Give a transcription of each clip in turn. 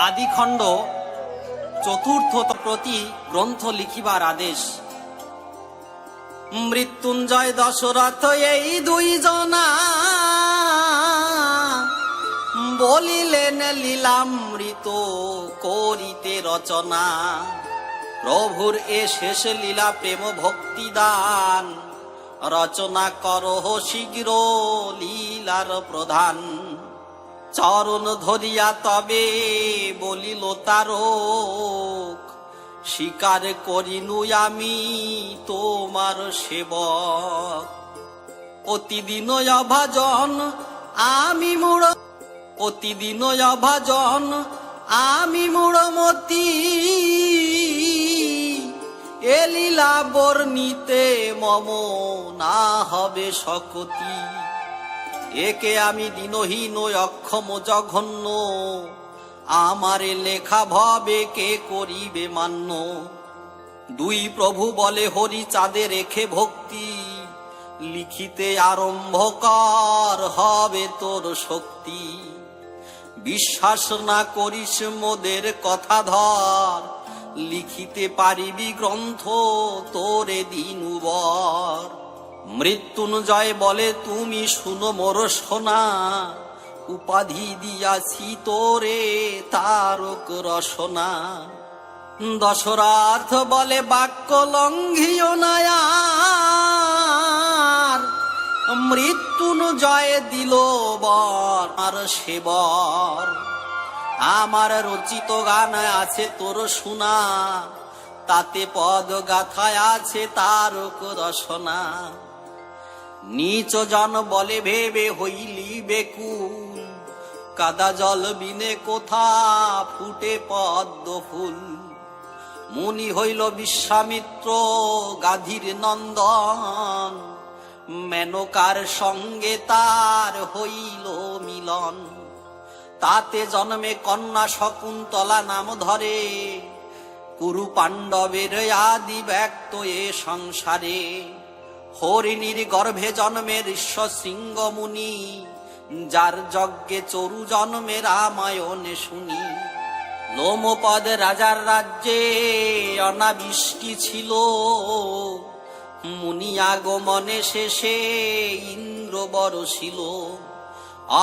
আদিখণ্ড চতুর্থ প্রতি গ্রন্থ লিখিবার আদেশ। মৃত্যুঞ্জয় দশরথ এই দুই জনা বলিলেন লীলামৃত করিতে রচনা। প্রভুর এ শেষ লীলা প্রেম ভক্তি দান, রচনা করহ শীঘ্র লীলার প্রধান। চরণ ধরিয়া তবে বলিল তারক, স্বীকার করিনু আমি তোমার সেবক। প্রতিদিন অভাজন আমি মূঢ়, প্রতিদিন অভাজন আমি মূঢ়মতি। এ লীলা বর্ণিতে মম না হবে শকতি। একে আমি দিনহীন অক্ষম জঘন্য, আমারে লেখা ভবে কে করিবে মান্য। দুই প্রভু বলে হরি চাঁদে রেখে ভক্তি, লিখিতে আরম্ভ কর হবে তোর শক্তি। বিশ্বাস না করিস মোদের কথা ধর, লিখিতে পারিবি গ্রন্থ তোরে দিনুবর। মৃত্যুঞ্জয় বলে তুমি শুনো মোর শোনা, উপাধি দিয়াছি তোরে তারক রসনা। দশরথ বলে বাক্য লঙ্ঘিও না আর, মৃত্যুঞ্জয় দিল বর আর সেবর। আমার রচিত গান আছে তোর শোনা, তাতে পদ গাথায় আছে তারক রসনা। নীচ জন বলে ভেবে হইলি বেকুল, কাদা জল বিনে কোথা ফুটে পদ্ম ফুল। মুনি হইল বিশ্বামিত্র গাধীর নন্দন, মেনকার সঙ্গে তার হইল মিলন। তাতে জন্মে কন্যা শকুন্তলা নাম ধরে, কুরু পাণ্ডবের আদি ব্যক্ত এ সংসারে। হরিণীর গর্ভে জন্মে ঋষ্য শৃঙ্গ মুনি, যার যজ্ঞে চরু জন্মে রামায়ণে শুনি। লোমপদ রাজার রাজ্যে অনাবৃষ্টি ছিল, মুনি আগমনে শেষে ইন্দ্র বরষিল।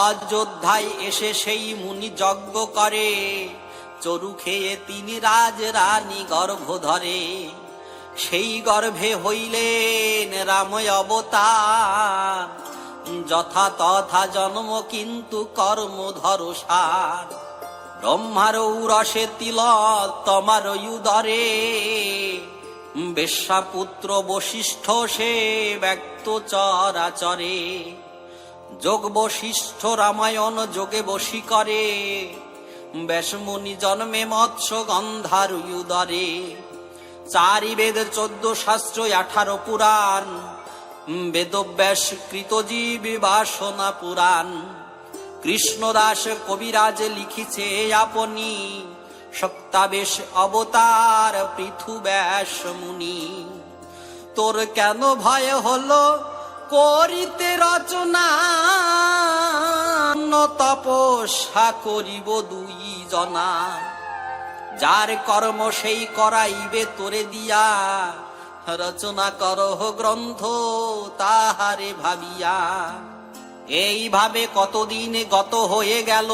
অযোধ্যায় এসে সেই মুনি যজ্ঞ করে, চরু খেয়ে তিনি রাজ রানী গর্ভ ধরে। সেই গর্ভে হইলেন রাম অবতার, যথা তথা জন্ম কিন্তু কর্মধর সার। ব্রহ্মার উরসে তিলক তোমার উদরে, বেশ্যাপুত্র বশিষ্ঠ সে ব্যক্ত চরাচরে। যোগ বশিষ্ঠ রামায়ণ যোগে বশী করে, ব্যাসমুনি জন্মে মৎস্য গন্ধার উদরে। চারি বেদ 14 শাস্ত্র 18 পুরাণ, বেদব্যাস কৃত জীব বাসনা পুরাণ। কৃষ্ণদাস কবিরাজ লিখিছে আপনি, শক্তাবেশ অবতার পৃথু ব্যাস মুনি। তোর কেন ভয় হলো করিতে রচনা, তপস্যা করিব দুই জনা। যার কর্ম সেই করাইবে তোরে দিয়া, রচনা করহ গ্রন্থ তাহারে ভাবিয়া। এইভাবে কতদিন গত হয়ে গেল,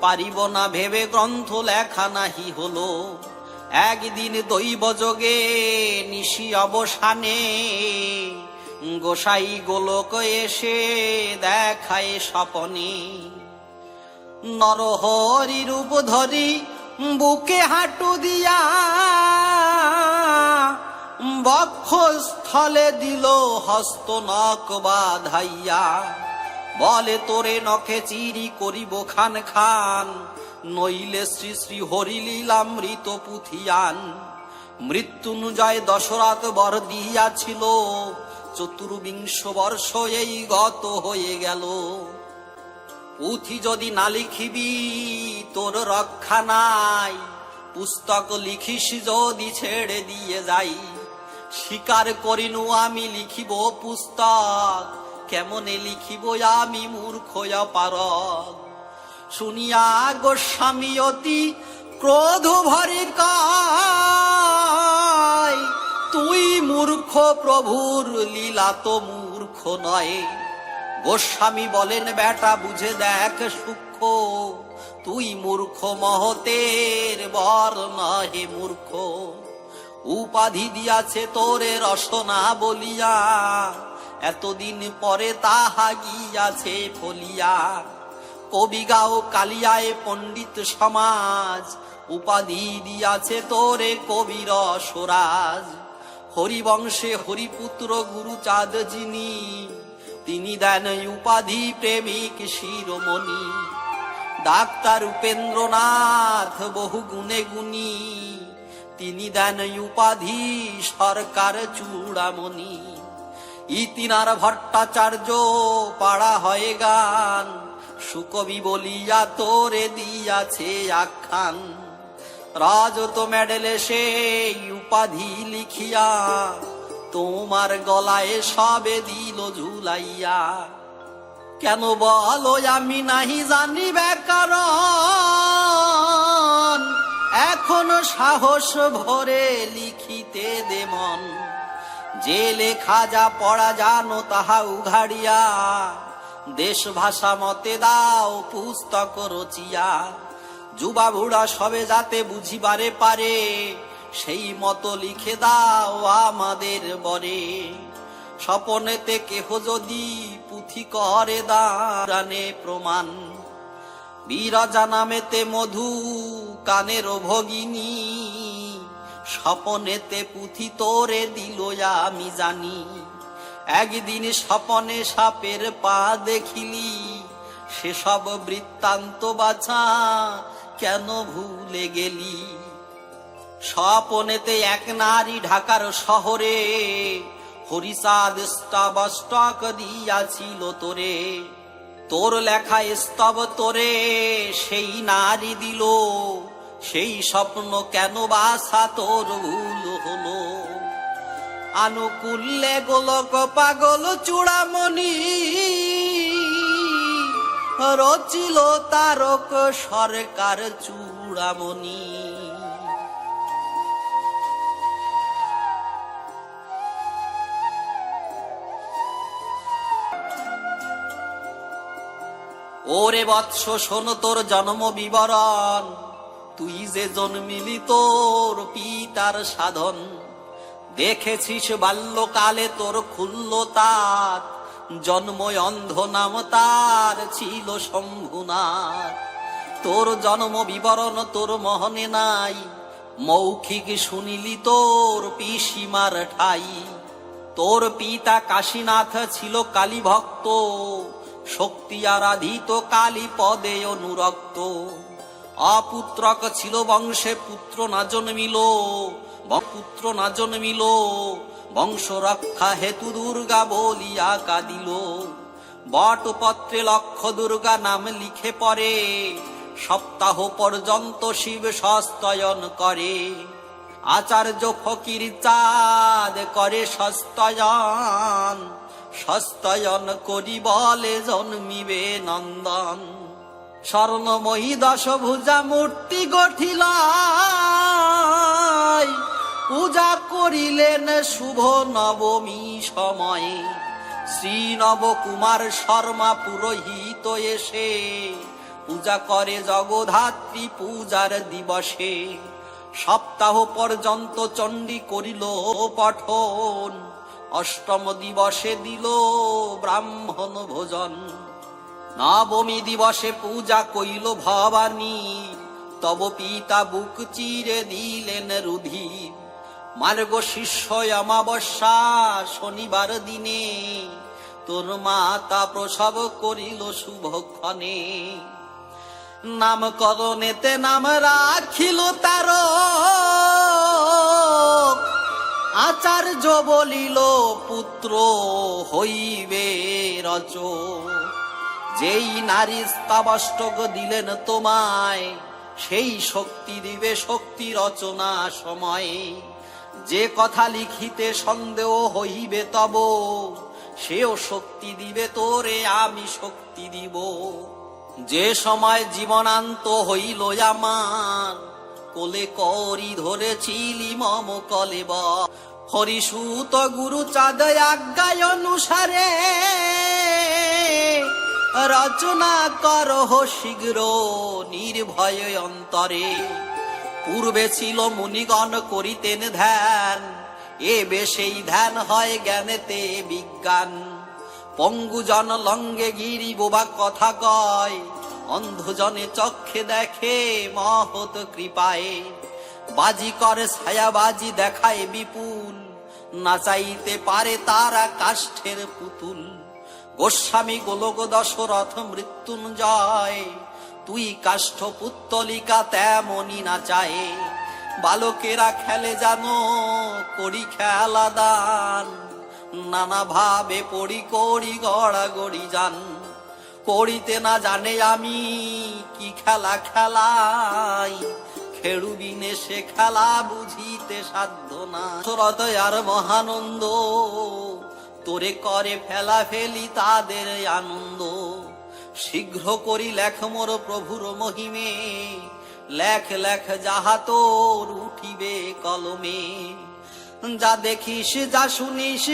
পারিব না ভেবে গ্রন্থ লেখা নাহি হলো। একদিন দৈব যোগে নিশি অবসানে, গোসাই গোলক এসে দেখায় স্বপনে। নরহরি রূপ ধরি বুকে হাঁটু দিয়া, বক্ষস্থলে দিল হস্ত নখ বাধাইয়া। বলে তোরে নখে চিরি করিব খান খান, নইলে শ্রী শ্রী হরি লীলামৃত পুথিয়ান। মৃত্যুঞ্জয় দশরথ বর দিয়াছিল, 24 বর্ষ এই গত হয়ে গেল। পুঁথি যদি না লিখিবি তোর রক্ষা নাই, পুস্তক লিখিস যদি ছেড়ে দিয়ে যাই। স্বীকার করিনু আমি লিখিব পুস্তক, কেমনে লিখিব আমি মূর্খ অপারগ। শুনিয়া গোস্বামী অতি ক্রোধ ভরে কয়, তুই মূর্খ, প্রভুর লীলা তো মূর্খ নয়। গোস্বামী বলেন, বেটা বুঝে দেখ সূক্ষ্ম, তুই মূর্খ মহতের বর নহে মূর্খ। উপাধি দিয়াছে তোরে রসনা বলিয়া, এতদিন পরে তাহা গিয়াছে ফলিয়া। কবি গাও কালিয়ায় পণ্ডিত সমাজ, উপাধি দিয়াছে তোরে কবি রসরাজ। হরিবংশে হরিপুত্র গুরুচাঁদ যিনি, তিনি দেন উপাধি প্রেমিক শিরোমণি। ডাক্তার উপেন্দ্রনাথ বহু গুণে গুণী, তিনি দেন উপাধি সরকার চূড়ামণি। ইতিনার ভট্টাচার্য পাড়া হয় গান, সুকবি বলিয়া তোরে দিয়াছে আখ্যান। রাজত মেডেলে সেই উপাধি লিখিয়া, তোমার গলায় সবে দিল ঝুলাইয়া। কেন বলো আমি নাহি জানি ব্যাকরণ, এখনো সাহস ভরে লিখিতে দে মন। যে লেখা যা পড়া জানো তাহা উঘাড়িয়া, দেশ ভাষা মতে দাও পুস্তক রচিয়া। যুবা বুড়া সবে যাতে বুঝিবারে পারে, সেই মতো লিখে দাও আমাদের বরে। স্বপনেতে কেহ যদি পুঁথি করে দাঁড়ানে প্রমাণ, বিরজা নামেতে মধু কানের ভগিনী। স্বপনেতে পুঁথি তোরে দিল আমি জানি, একদিন স্বপনে সাপের পা দেখিলি। সেসব বৃত্তান্ত বাছা কেন ভুলে গেলি? স্বপনেতে এক নারী ঢাকার শহরে, হরিচাঁদ স্তব দিয়াছিল তোরে। তোর লেখা স্তব তোরে সেই নারী দিল, সেই স্বপ্ন কেন বাসা তোর ভুল হলো? আনুকূল্যে গোলক পাগল চূড়ামণি, রচিল তারক সরকার চূড়ামণি। ওরে বৎস শোন তোর জন্ম বিবরণ, তুই যে জন্মিলি তোর পিতার সাধন। দেখেছিস বাল্যকালে তোর খুলল তার, জন্ম অন্ধ নাম তার ছিল শম্ভুনাথ। তোর জন্ম বিবরণ তোর মহনে নাই, মৌখিক শুনিলি তোর পিসিমার ঠাই। তোর পিতা কাশীনাথ ছিল কালী ভক্ত, শক্তি আরাধিত কালী পদে অনুরক্ত। অপুত্রক ছিল বংশে পুত্র না জন্মিল, পুত্র না জন্মিল, বংশ রক্ষা হেতু দুর্গা বলিয়া কাঁদিল। বটপত্রে লক্ষ দুর্গা নাম লিখে পরে, সপ্তাহ পর্যন্ত শিব সস্তয়ন করে। আচার্য ফকির চাঁদ করে সস্তয়ন, সস্তয়ন করি বলে জন্মিবে নন্দন। স্বর্ণময়ী দশভুজা মূর্তি গঠিল, পূজা করিলেন শুভ নবমী সময়ে। শ্রী নবকুমার শর্মা পুরোহিত এসে, পূজা করে জগধাত্রী পূজার দিবসে। সপ্তাহ পর্যন্ত চণ্ডী করিল পঠন, অষ্টম দিবসে দিল ব্রাহ্মণ ভোজন। নবমী দিবসে পূজা কইল ভবানী, তব পিতা বুক চিরে দিলেন রুধির। মার্গ শিষ্য অমাবস্যা শনিবার দিনে, তোর মাতা প্রসব করিল শুভক্ষণে। নামকরণেতে নাম রাখিল তার, আচার্য বলিল পুত্র হইবে রচ। যেই নারী স্তাবষ্টক দিলেন তোমায়, সেই শক্তি দিবে শক্তি রচনা সময়ে। যে কথা লিখিতে সন্দেহ হইবে তব, সেও শক্তি দিবে তোরে আমি শক্তি দিব। যে সময় জীবনান্ত হইল আমার, কোলে করি ধরেছিলি মম কলেব। হরিসুত গুরু চাঁদ আজ্ঞায় অনুসারে রচনা করহ শীঘ্র নির্ভয় অন্তরে। পূর্বে ছিল মুনিগণ করিতেন ধ্যান, এবে সেই ধ্যান হয় জ্ঞানেতে বিজ্ঞান। পঙ্গুজন লঙ্গে গিরি বোবা কথা কয়, অন্ধজনে চক্ষে দেখে মহৎ কৃপায়। বাজি করে ছায়াবাজি দেখায় বিপুল, নাচাইতে পারে তারা কাষ্ঠের পুতুল। গোস্বামী গোলক দশরথ মৃত্যুঞ্জয়, তুই কাষ্ঠ পুত্তলিকা তেমনি নাচায়। বালকেরা খেলে জানো করি খেলা দান, নানা ভাবে পড়ি করি গড়াগড়ি যান। করিতে না জানে আমি কি খেলা খেলাই, খেলুবিনে সে খেলা বুঝিতে সাধ্য না। দশরথ আর মহানন্দ, তোরে করে ফেলা ফেলি তাদের আনন্দ। শীঘ্র করি লেখ মোর প্রভুর মহিমে, লেখ লেখ যাহা তোর উঠিবে কলমে। যা দেখিস যা শুনিস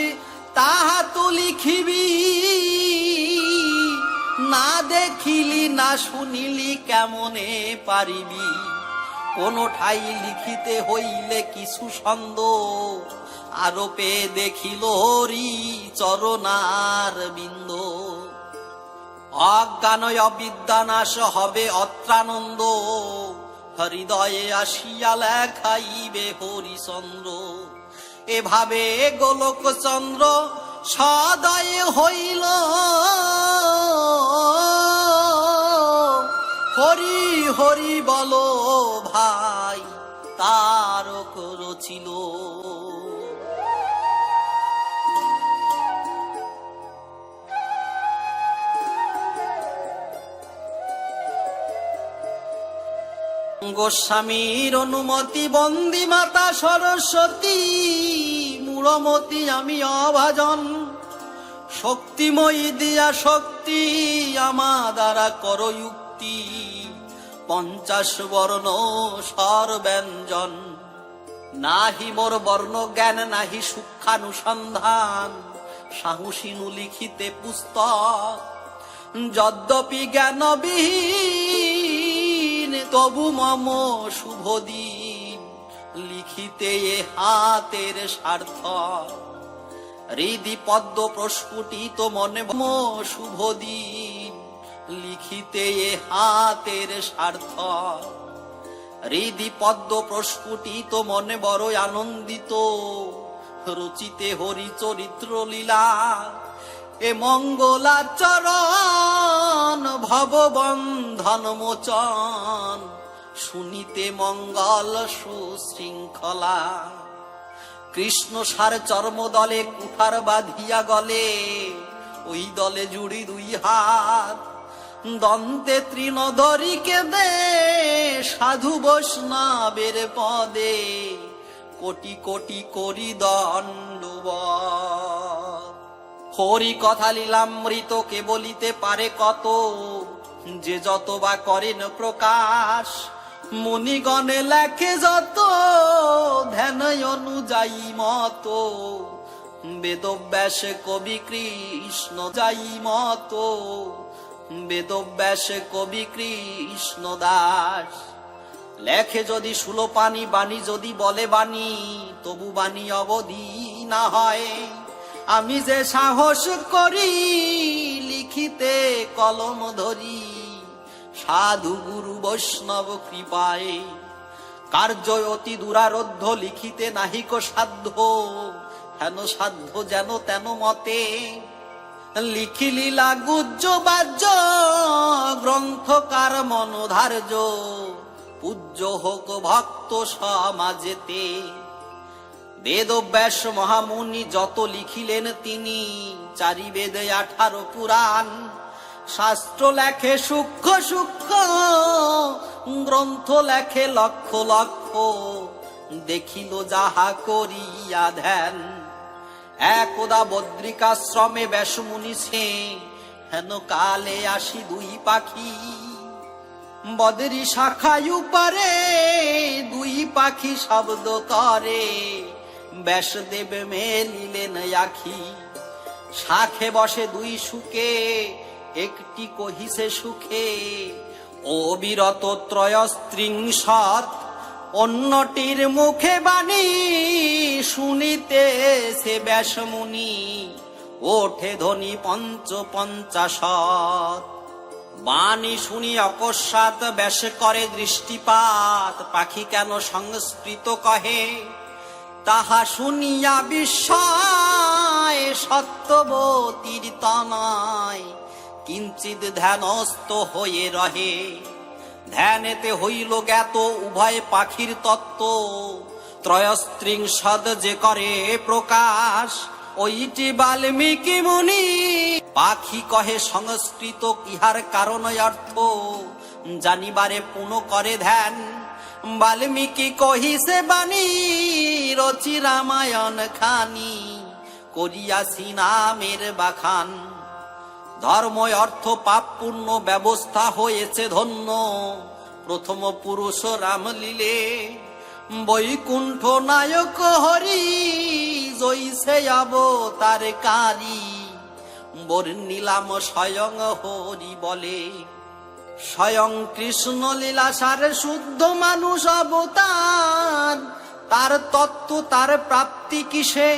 তাহা তো লিখিবি, না দেখিলি না শুনিলি কেমনে পারিবি। কোন ঠাই লিখিতে হইলে কিছু ছন্দ, আরোপে দেখিল হরি চরণার বিন্দ। অজ্ঞানয় অবিদ্যা নাশ হবে অত্রানন্দ, হৃদয়ে আসিয়া লেখাইবে হরিচন্দ্র। এভাবে গোলক চন্দ্র সদয় হইল, হরি হরি বলো ভাই তারক রচিল। গোস্বামীর অনুমতি বন্দী মাতা সরস্বতী, মূলমতি আমি অভাজন। শক্তিময়ী দিয়া শক্তি আমা দ্বারা কর যুক্তি, 50 বর্ণ স্বর ব্যঞ্জন। নাহি মোর বর্ণ জ্ঞান নাহি সূক্ষ্মানুসন্ধান, সাহসিনু লিখিতে পুস্তক। যদ্যপি জ্ঞানবিহীন তবু মম শুভ দিন, লিখিতে এ হাতের সার্থক। হৃদি পদ্ম প্রস্ফুটিত মনে মম শুভ দিন, লিখিতে এ হাতের সার্থক। হৃদি পদ্ম প্রস্ফুটিত মনে বড় আনন্দিত, রচিতে হরি চরিত্র লীলা। এ মঙ্গলাচরণ ভববন্ধন মোচন, শুনিতে মঙ্গল সুশৃঙ্খলা। কৃষ্ণ সার চর্ম দলে কুঠার বাঁধিয়া গলে, ওই দলে জুড়ি 2 হাত। দন্তে তৃণ ধরিকে দে সাধু বৈষ্ণবের পদে, কোটি কোটি করি দণ্ডবৎ। হরি কথা লীলামৃত কে বলিতে পারে কত, যে যত বা করেন প্রকাশ। মুনিগণে লেখে যত ধ্যান অনুযায়ী মত, বেদব্যাস কবি কৃষ্ণ যাই মত। বেদব্যাস কবি কৃষ্ণ দাস। লেখে যদি সুলোপানি বাণী যদি বলে বাণী, তবু বাণী অবধি না হয়। আমি যে সাহস করি লিখিতে কলম ধরি, সাধু গুরু বৈষ্ণব কৃপায়। কার্য অতি দুরারোধ্য লিখিতে নাহিক সাধ্য, হেন সাধ্য যেন তেন মতে। লিখিলি লাগুজ্জ বাজ্য গ্রন্থকার মনোধার্য, পূজ্য হোক ভক্ত সমাজেতে। বেদব্যাস মহামুনি যত লিখিলেন তিনি, 4 বেদে 18 পুরাণ। শাস্ত্র লেখে সূক্ষ্ম সূক্ষ্ম, গ্রন্থ লেখে লক্ষ লক্ষ। দেখিল যাহা করিয়া ধ্যান, একদা বদ্রিকাশ্রমে ব্যাসমুনি সে হেন কালে আসি দুই পাখি, বদরি শাখায় উপরে দুই পাখি শব্দ করে, ব্যাসদেব মেলিলেন আখি। শাখে বসে দুই সুখে, একটি কহিছে সুখে, অবিরত ত্রয়স্ত্রিংশৎ, অন্যটির মুখে বাণী শুনিতে সে ব্যাসমুনি, ওঠে ধ্বনি পঞ্চপঞ্চাশৎ। বাণী শুনি অকস্মাৎ ব্যাস করে দৃষ্টিপাত, পাখি কেন সংস্কৃত কহে, তাহা শুনিয়া বিস্ময় সত্যবতীর তনয়, কিঞ্চিৎ ধ্যানস্থ হয়ে রহে। ধ্যানেতে হইল জ্ঞাত উভয় পাখির তত্ত্ব, ত্রয়স্ত্রিংশৎ যে করে প্রকাশ, ওইটি বাল্মীকি মুনি। পাখি কহে সংস্কৃত ইহার কারণ অর্থ, জানিবারে পুনঃ করে ধ্যান। বাল্মীকি কহিছে বাণী রচি রামায়ণ খানি, করিয়াছি নামের বাখান। ধর্ম অর্থ পাপ পুণ্য ব্যবস্থা হয়েছে ধন্য, প্রথম পুরুষ রাম লীলে। বৈকুণ্ঠ নায়ক হরি জৈসে অবতার কারি, বর্ণিলাম স্বয়ং হরি বলে। স্বয়ং কৃষ্ণ লীলাসার শুদ্ধ মানুষ অবতার, তার তত্ত্ব তার প্রাপ্তি কিসে,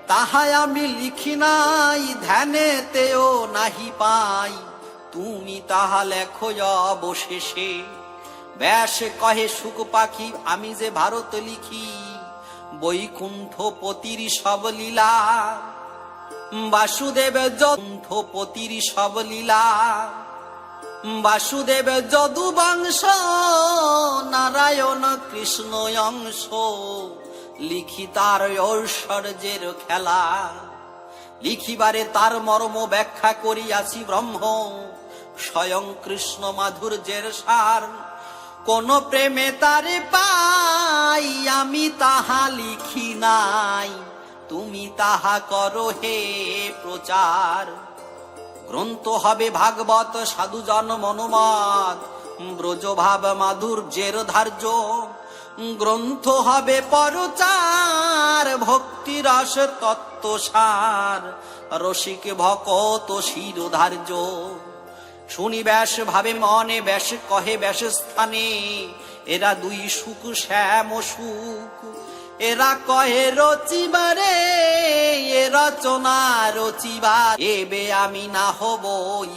তাহা আমি লিখি নাই, ধ্যানেতেও নাহি পাই, তুমি তাহা লেখো অবশেষে। ব্যাস কহে সুখ পাখি আমি যে ভারত লিখি, বৈকুণ্ঠপতির সব লীলা। বাসুদেব যদুপতির সব লীলা, বাসুদেব যদুবংশ, নারায়ণ কৃষ্ণ অংশ, লিখি তার ঐশ্বর্যের খেলা। লিখিবারে তার মর্ম ব্যাখ্যা করিয়াছি ব্রহ্ম, স্বয়ং কৃষ্ণ মাধুর্যের সার। কোন প্রেমে তারে পাই আমি তাহা লিখি নাই, তুমি তাহা করো হে প্রচার। গ্রন্থ হবে ভাগবত সাধুজন মনোমত, ব্রজভাব মাধুর্যের ধার্য। গ্রন্থ হবে পরচার, ভক্তি রস তত্ত্ব সার, রসিক ভকত শিরোধার্য। শুনি ব্যাস ভাবে মনে, ব্যাস কহে ব্যাস স্থানে, এরা দুই সুখ শ্যাম সুখ। এরা কহে রচিবারে, এ রচনা রচিবার, এবে আমি না হব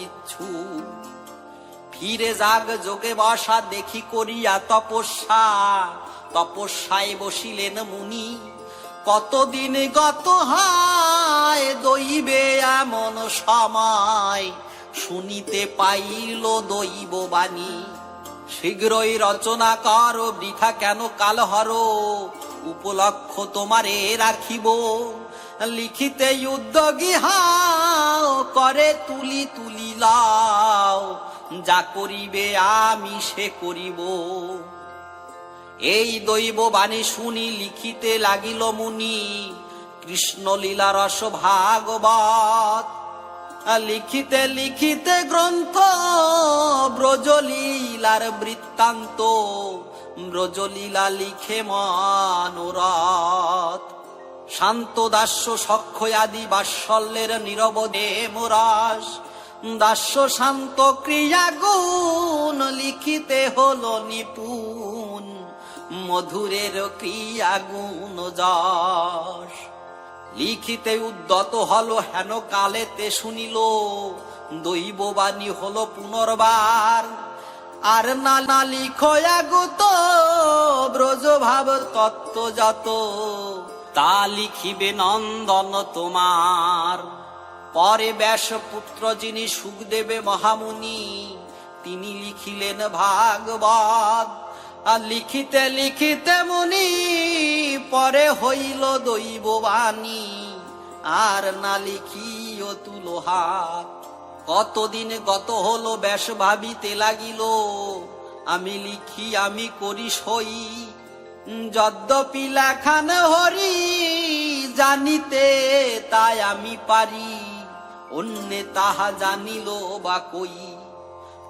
ইচ্ছুক। ফিরে যাগ যোগে বসা দেখি করিয়া তপস্যা, তপস্যায় বসিলেন মুনি। কতদিন গত হয় দৈবে এমন সময়, শুনিতে পাইল দৈব বাণী। শীঘ্রই রচনা কর, বৃথা কেন কাল হর, উপলক্ষ তোমারে রাখিব। লিখিতে উদ্যোগী হাও, করে তুলি তুলি লাও, যা করিবে আমি সে করিব। এই দৈব বাণী শুনি লিখিতে লাগিল মুনি, কৃষ্ণ লীলা রস ভাগবত। লিখিতে লিখিতে গ্রন্থ ব্রজলীলার বৃত্তান্ত, ব্রজলীলা লিখে মনোরথ। শান্ত দাস্য সখ্য আদি বাৎসল্যের নীরবদে মোরাস, দাস্য শান্ত ক্রিয়া গুণ লিখিতে হলো নিপুণ, মধুরের ক্রিয়া গুণ যশ। লিখিতে উদ্যত হলো হেন কালেতে শুনিল, দৈববাণী হলো পুনর্বার। আর না লিখো আগত ব্রজভাব তত্ত্ব যত, তা লিখিবে নন্দন তোমার। পরে ব্যাস পুত্র যিনি সুখদেবে মহামুনি, তিনি লিখিলেন ভাগবত। আর লিখিতে লিখিতে মুনি পরে হইল দৈববাণী, আর না লিখিও তুলো হাত। কতদিন গত হলো ব্যাস ভাবিতে লাগিল, আমি লিখি আমি করি সই। যদ্যপি লেখান হরি জানিতে তাই আমি পারি, অন্যে তাহা জানিল বা কই।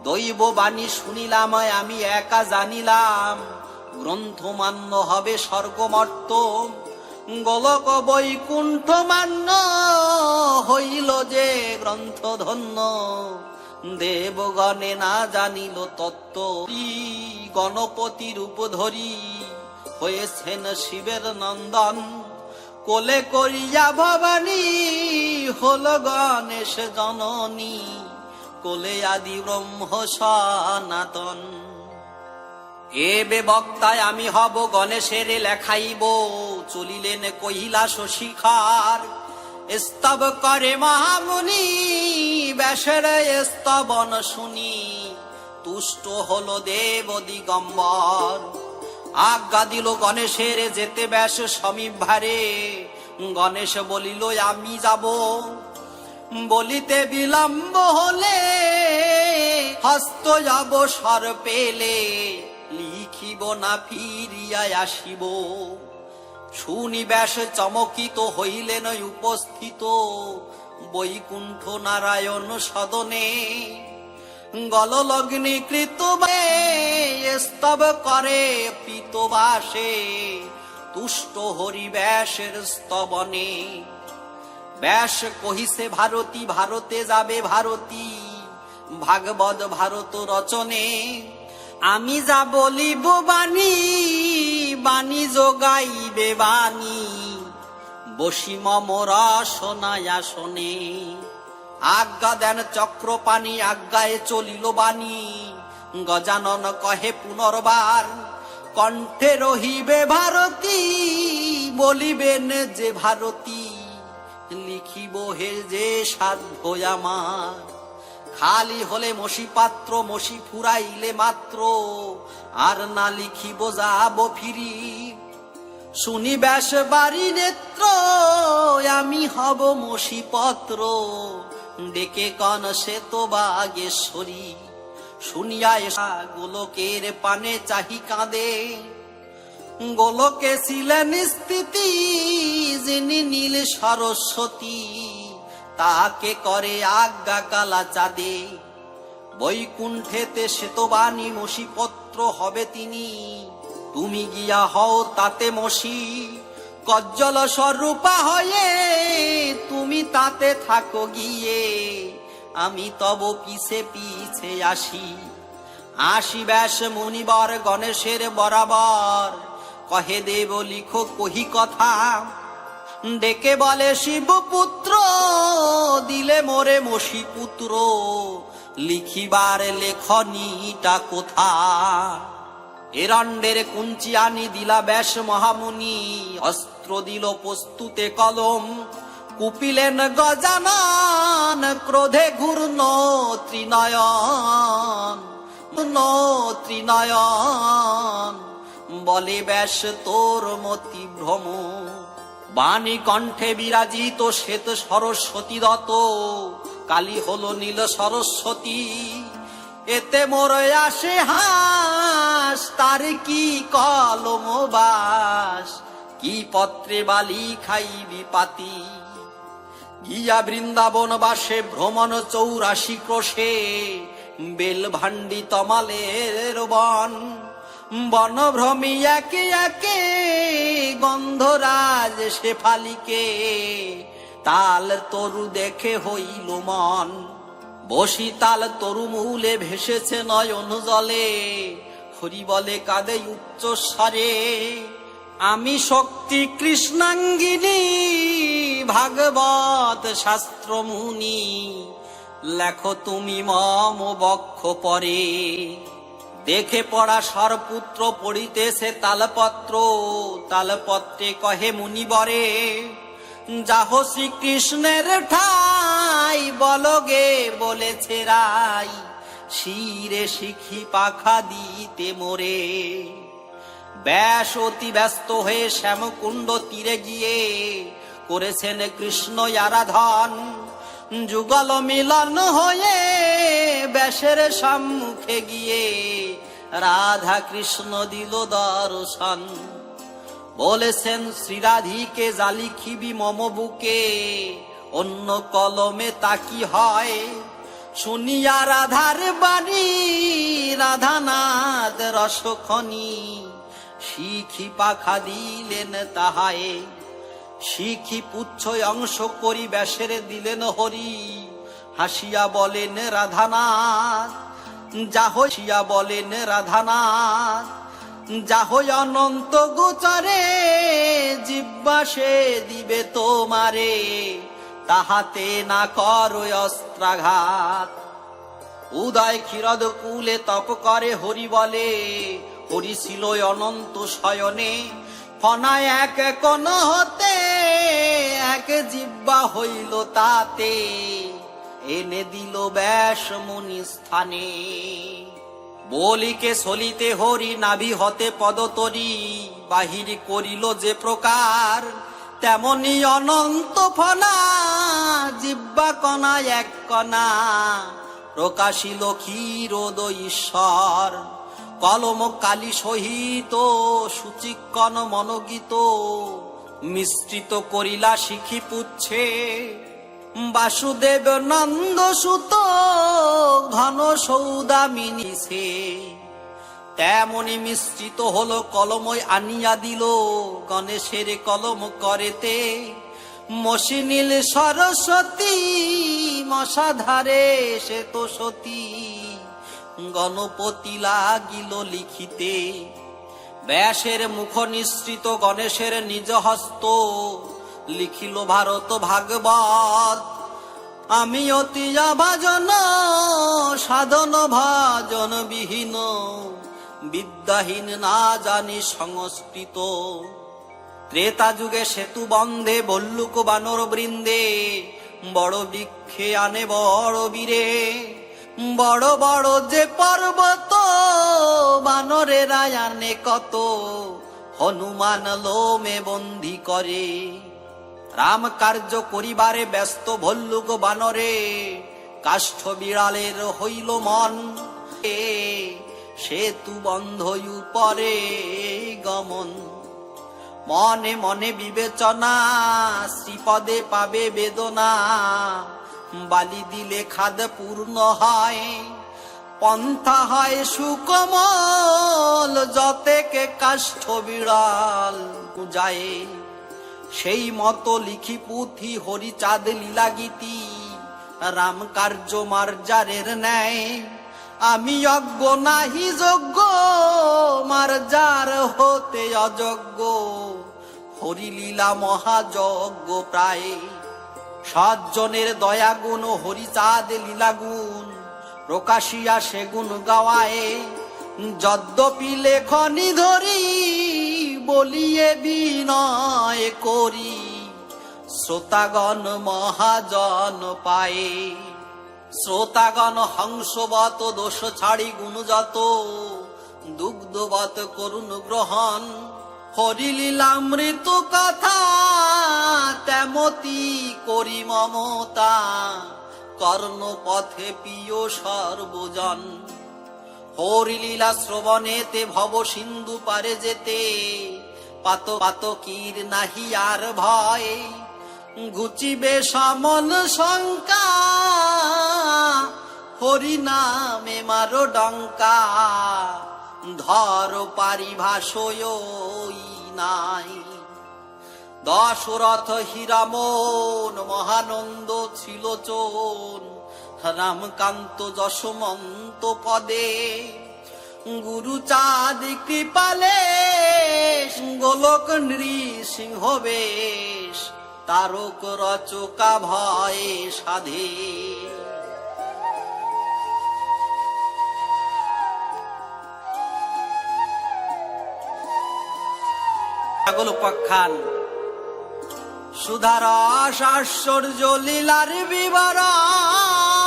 দৈব বাণী শুনিলাম আমি একা জানিলাম, গ্রন্থ মান্য হবে স্বর্গমর্ত, গোলক বৈকুণ্ঠ মান্য হইল যে গ্রন্থ ধন্য। দেবগণে না জানিল তত্ত্ব, গণপতি রূপ ধরি হয়েছেন শিবের নন্দন। কোলে করিয়া ভবানী হল গণেশ জননী, কোলে আদি ব্রহ্ম সনাতন। এবে বক্তায় আমি হব গণেশের লেখাইব, চলিলেন কৈলাস শিখার। স্তব করে মহামুনি ব্যাসের স্তবন শুনি, তুষ্ট হল দেব দিগম্বর। আজ্ঞা দিল গণেশের যেতে ব্যাস সমীপ ভারে, গণেশ বলিল আমি যাব। বলিতে বিলম্ব হলে হস্ত যাব সর পেলে, লিখিব না ফিরিয়া আসিব। শুনি ব্যাস চমকিত হইলেন উপস্থিত, বৈকুণ্ঠ নারায়ণ সদনে। গললগ্নিকৃত স্তব করে পিতবাসে, তুষ্ট হরি ব্যাসের স্তবনে। ব্যাস কহিছে ভারতী ভারতে যাবে ভারতী, ভাগবত ভারত রচনে। আমি যা বলিব বাণী, বাণী যোগাইবে বাণী, বসি মম রসনায় শোনে। আজ্ঞা দেন চক্রপাণি আজ্ঞায় চলিল বাণী, গজানন কহে পুনর্বার। কণ্ঠে রহিবে ভারতী, বলিবেন যে ভারতী, লিখিব হে যে সাধ্য আমার। খালি হলে মসি পাত্র, মসি ফুরাইলে মাত্র, আর না লিখিব যাব ফিরি। শুনি ব্যাস বাড়ি নেত্র, আমি হব মসি পত্র, ডেকে কন সে তো বাগেশ্বরী। শুনিয়া এসা গোলকের পানে চাহি কাঁদে, গোলকে ছিলেন স্থিতি যিনি নীল সরস্বতী, তাকে করে আজ্ঞা কালা চাঁদে। বৈকুণ্ঠেতে শ্বেতবাণী মসিপত্র হবে তিনি, তুমি গিয়া হও তাতে মসি। কজ্জল স্বরূপা হয়ে তুমি তাতে থাকো গিয়ে, আমি তব পিছে পিছে আসি। আসি ব্যাস মুনিবর গণেশের বরাবর, কহে দেব লিখো কহি কথা। ডেকে বলে শিব পুত্র, দিলে মোরে মসি পুত্র, লিখিবার লেখনীটা কোথা। এরণ্ডের কুঞ্চি আনি দিলা ব্যাস মহামুনি, অস্ত্র দিল প্রস্তুতে কলম। কুপিলেন গজানন ক্রোধে ঘূর্ণ ত্রিনয়ন, ত্রিনয়ন। বলে ব্যাস তোর মতি ভ্রম, বাণী কণ্ঠে বিরাজিত শ্বেত সরস্বতী দত্ত। কালী হল নীল সরস্বতী, এতে মোর আসে হাস, তার কি কলম বাস। কি পত্রে বালি খাইবি পাতি, গিয়া বৃন্দাবন বাসে ভ্রমণ 84 ক্রোশে। বেল ভান্ডি তমালের বন, বনভ্রমী একে একে গন্ধরাজ শেফালিকে। তাল তরু দেখে হইল মন, বসি তাল তরু মূলে ভেসেছে নয়ন জলে। হরি বলে কাঁদে উচ্চ স্বরে, আমি শক্তি কৃষ্ণাঙ্গিনী ভাগবত শাস্ত্র মুনি। লেখো তুমি মম বক্ষ পরে। দেখে পড়া সরপুত্র পড়িতেছে তালপত্র, তালপত্রে কহে মুনিবরে। যাহ শ্রীকৃষ্ণের ঠাই, বলগে বলেছে রাই, শিরে শিখি পাখা দিতে মোরে। ব্যাস অতি ব্যস্ত হয়ে শ্যামকুণ্ড তীরে গিয়ে করেছেন কৃষ্ণ আরাধন। যুগল মিলন হয়ে ব্যাসের সম্মুখে গিয়ে রাধা কৃষ্ণ দিল দর্শন। বলেছেন শ্রীরাধিকে জালিখিবি মম বুকে, অন্য কলমে তা কি হয়? শুনিয়া রাধার বাণী রাধানাথ রসখনি, শিখি পাখা দিলেন তাহায়ে। শিখি পুচ্ছ অংশ করি ব্যাসের দিলেন হরি, হাসিয়া বলেন রাধানাথ যাহইয়া বলেন রাধানাথ, যাহই অনন্ত গোচরে জিব্বাসে দিবে তোমারে, তাহাতে না করো অস্ত্রাঘাত। উদয় ক্ষীরদ কুলে তপ করে হরি বলে, হরি ছিল অনন্ত শয়নে, ফনায় এক কোন হতে এক জিব্বা হইল তাতে, এনে দিল ব্যাস মুনি স্থানে। বলিকে সলিতে হরি নাভি হতে পদতরি, বাহির করিল যে প্রকার, তেমনি অনন্ত ফনা জিব্বা কণা এক কণা, প্রকাশিল ক্ষীরোদ ঈশ্বর। কলম কালি সহিত সুচিকন মনোগীত, মিশ্রিত করিলা শিখি পুচ্ছে, বাসুদেব নন্দ সুত ঘন সৌদামিনী সে। তেমনি মিশ্রিত হলো কলমই আনিয়া দিল, গণেশের কলম করেতে মসিনীল সরস্বতী, মশাধারে সে তো সতী, গণপতি লাগিল লিখিতে। ব্যাসের মুখ নিঃসৃত গণেশের নিজ হস্ত, লিখিল ভারত ভাগবত। আমি অতি ভাজন সাধন ভাজন বিহীন, বিদ্যাহীন না জানি সংস্কৃত। ত্রেতা যুগে সেতু বন্ধে বল্লুক বানর বৃন্দে, বড় বৃক্ষে আনে বড় বীরে। বড় বড় যে পর্বত বানরেরা আনে কত, হনুমান লোমে বন্দী করে। রাম কার্য করিবারে ব্যস্ত ভল্লুক বানরে, কাষ্ঠ বিড়ালের হইল মন, সেতু বন্ধ উপরে গমন। মনে মনে বিবেচনা, শ্রীপদে পাবে বেদনা, বালি দিলে খাদ পূর্ণ হয়, পন্থা হয় সুকমল, যতেকে কাষ্ঠ বিড়াল যায়। সেই মতো লিখি পুঁথি হরিচাঁদ লীলা গীতি, রাম কার্য মার্জারের ন্যায়। আমি অজ্ঞ নাহি যোগ্য, মার্জার হতে অযোগ্য, হরিলীলা মহাযজ্ঞ প্রায়। সজ্জনের দয়াগুণ হরিচাঁদ লীলাগুণ, প্রকাশিয়া সেগুণ গাওয়ায়। যদ্যপি লেখনি ধরি বলিয়ে বিনয় করি, শ্রোতাগণ মহাজন পায়ে। শ্রোতাগণ হংসবত দোষ ছাড়ি গুণ যত, দুগ্ধবত করুণ গ্রহণ। হরিলীলামৃত কথা তেমতি করি মমতা, কর্ণ পথে প্রিয় সর্বজন। হরিলীলা শ্রবণেতে ভব সিন্ধু পারে যেতে, পাত পাতকীর নাহি আর ভয়। ঘুচিবে সমন শঙ্কা, হরি নামে মারো ডঙ্কা, ধর পারিভাষয় নাই। দশরথ হীরামন মহানন্দ ত্রিলোচন, রামকান্ত যশমন্ত পদে। গুরুচাঁদ কৃপালে গোলক নৃসিংহ বেশ, তারক রচকা ভয়ে সাধে। পাগল উপাখ্যান সুধারস আশ্চর্য লীলার বিবরণ।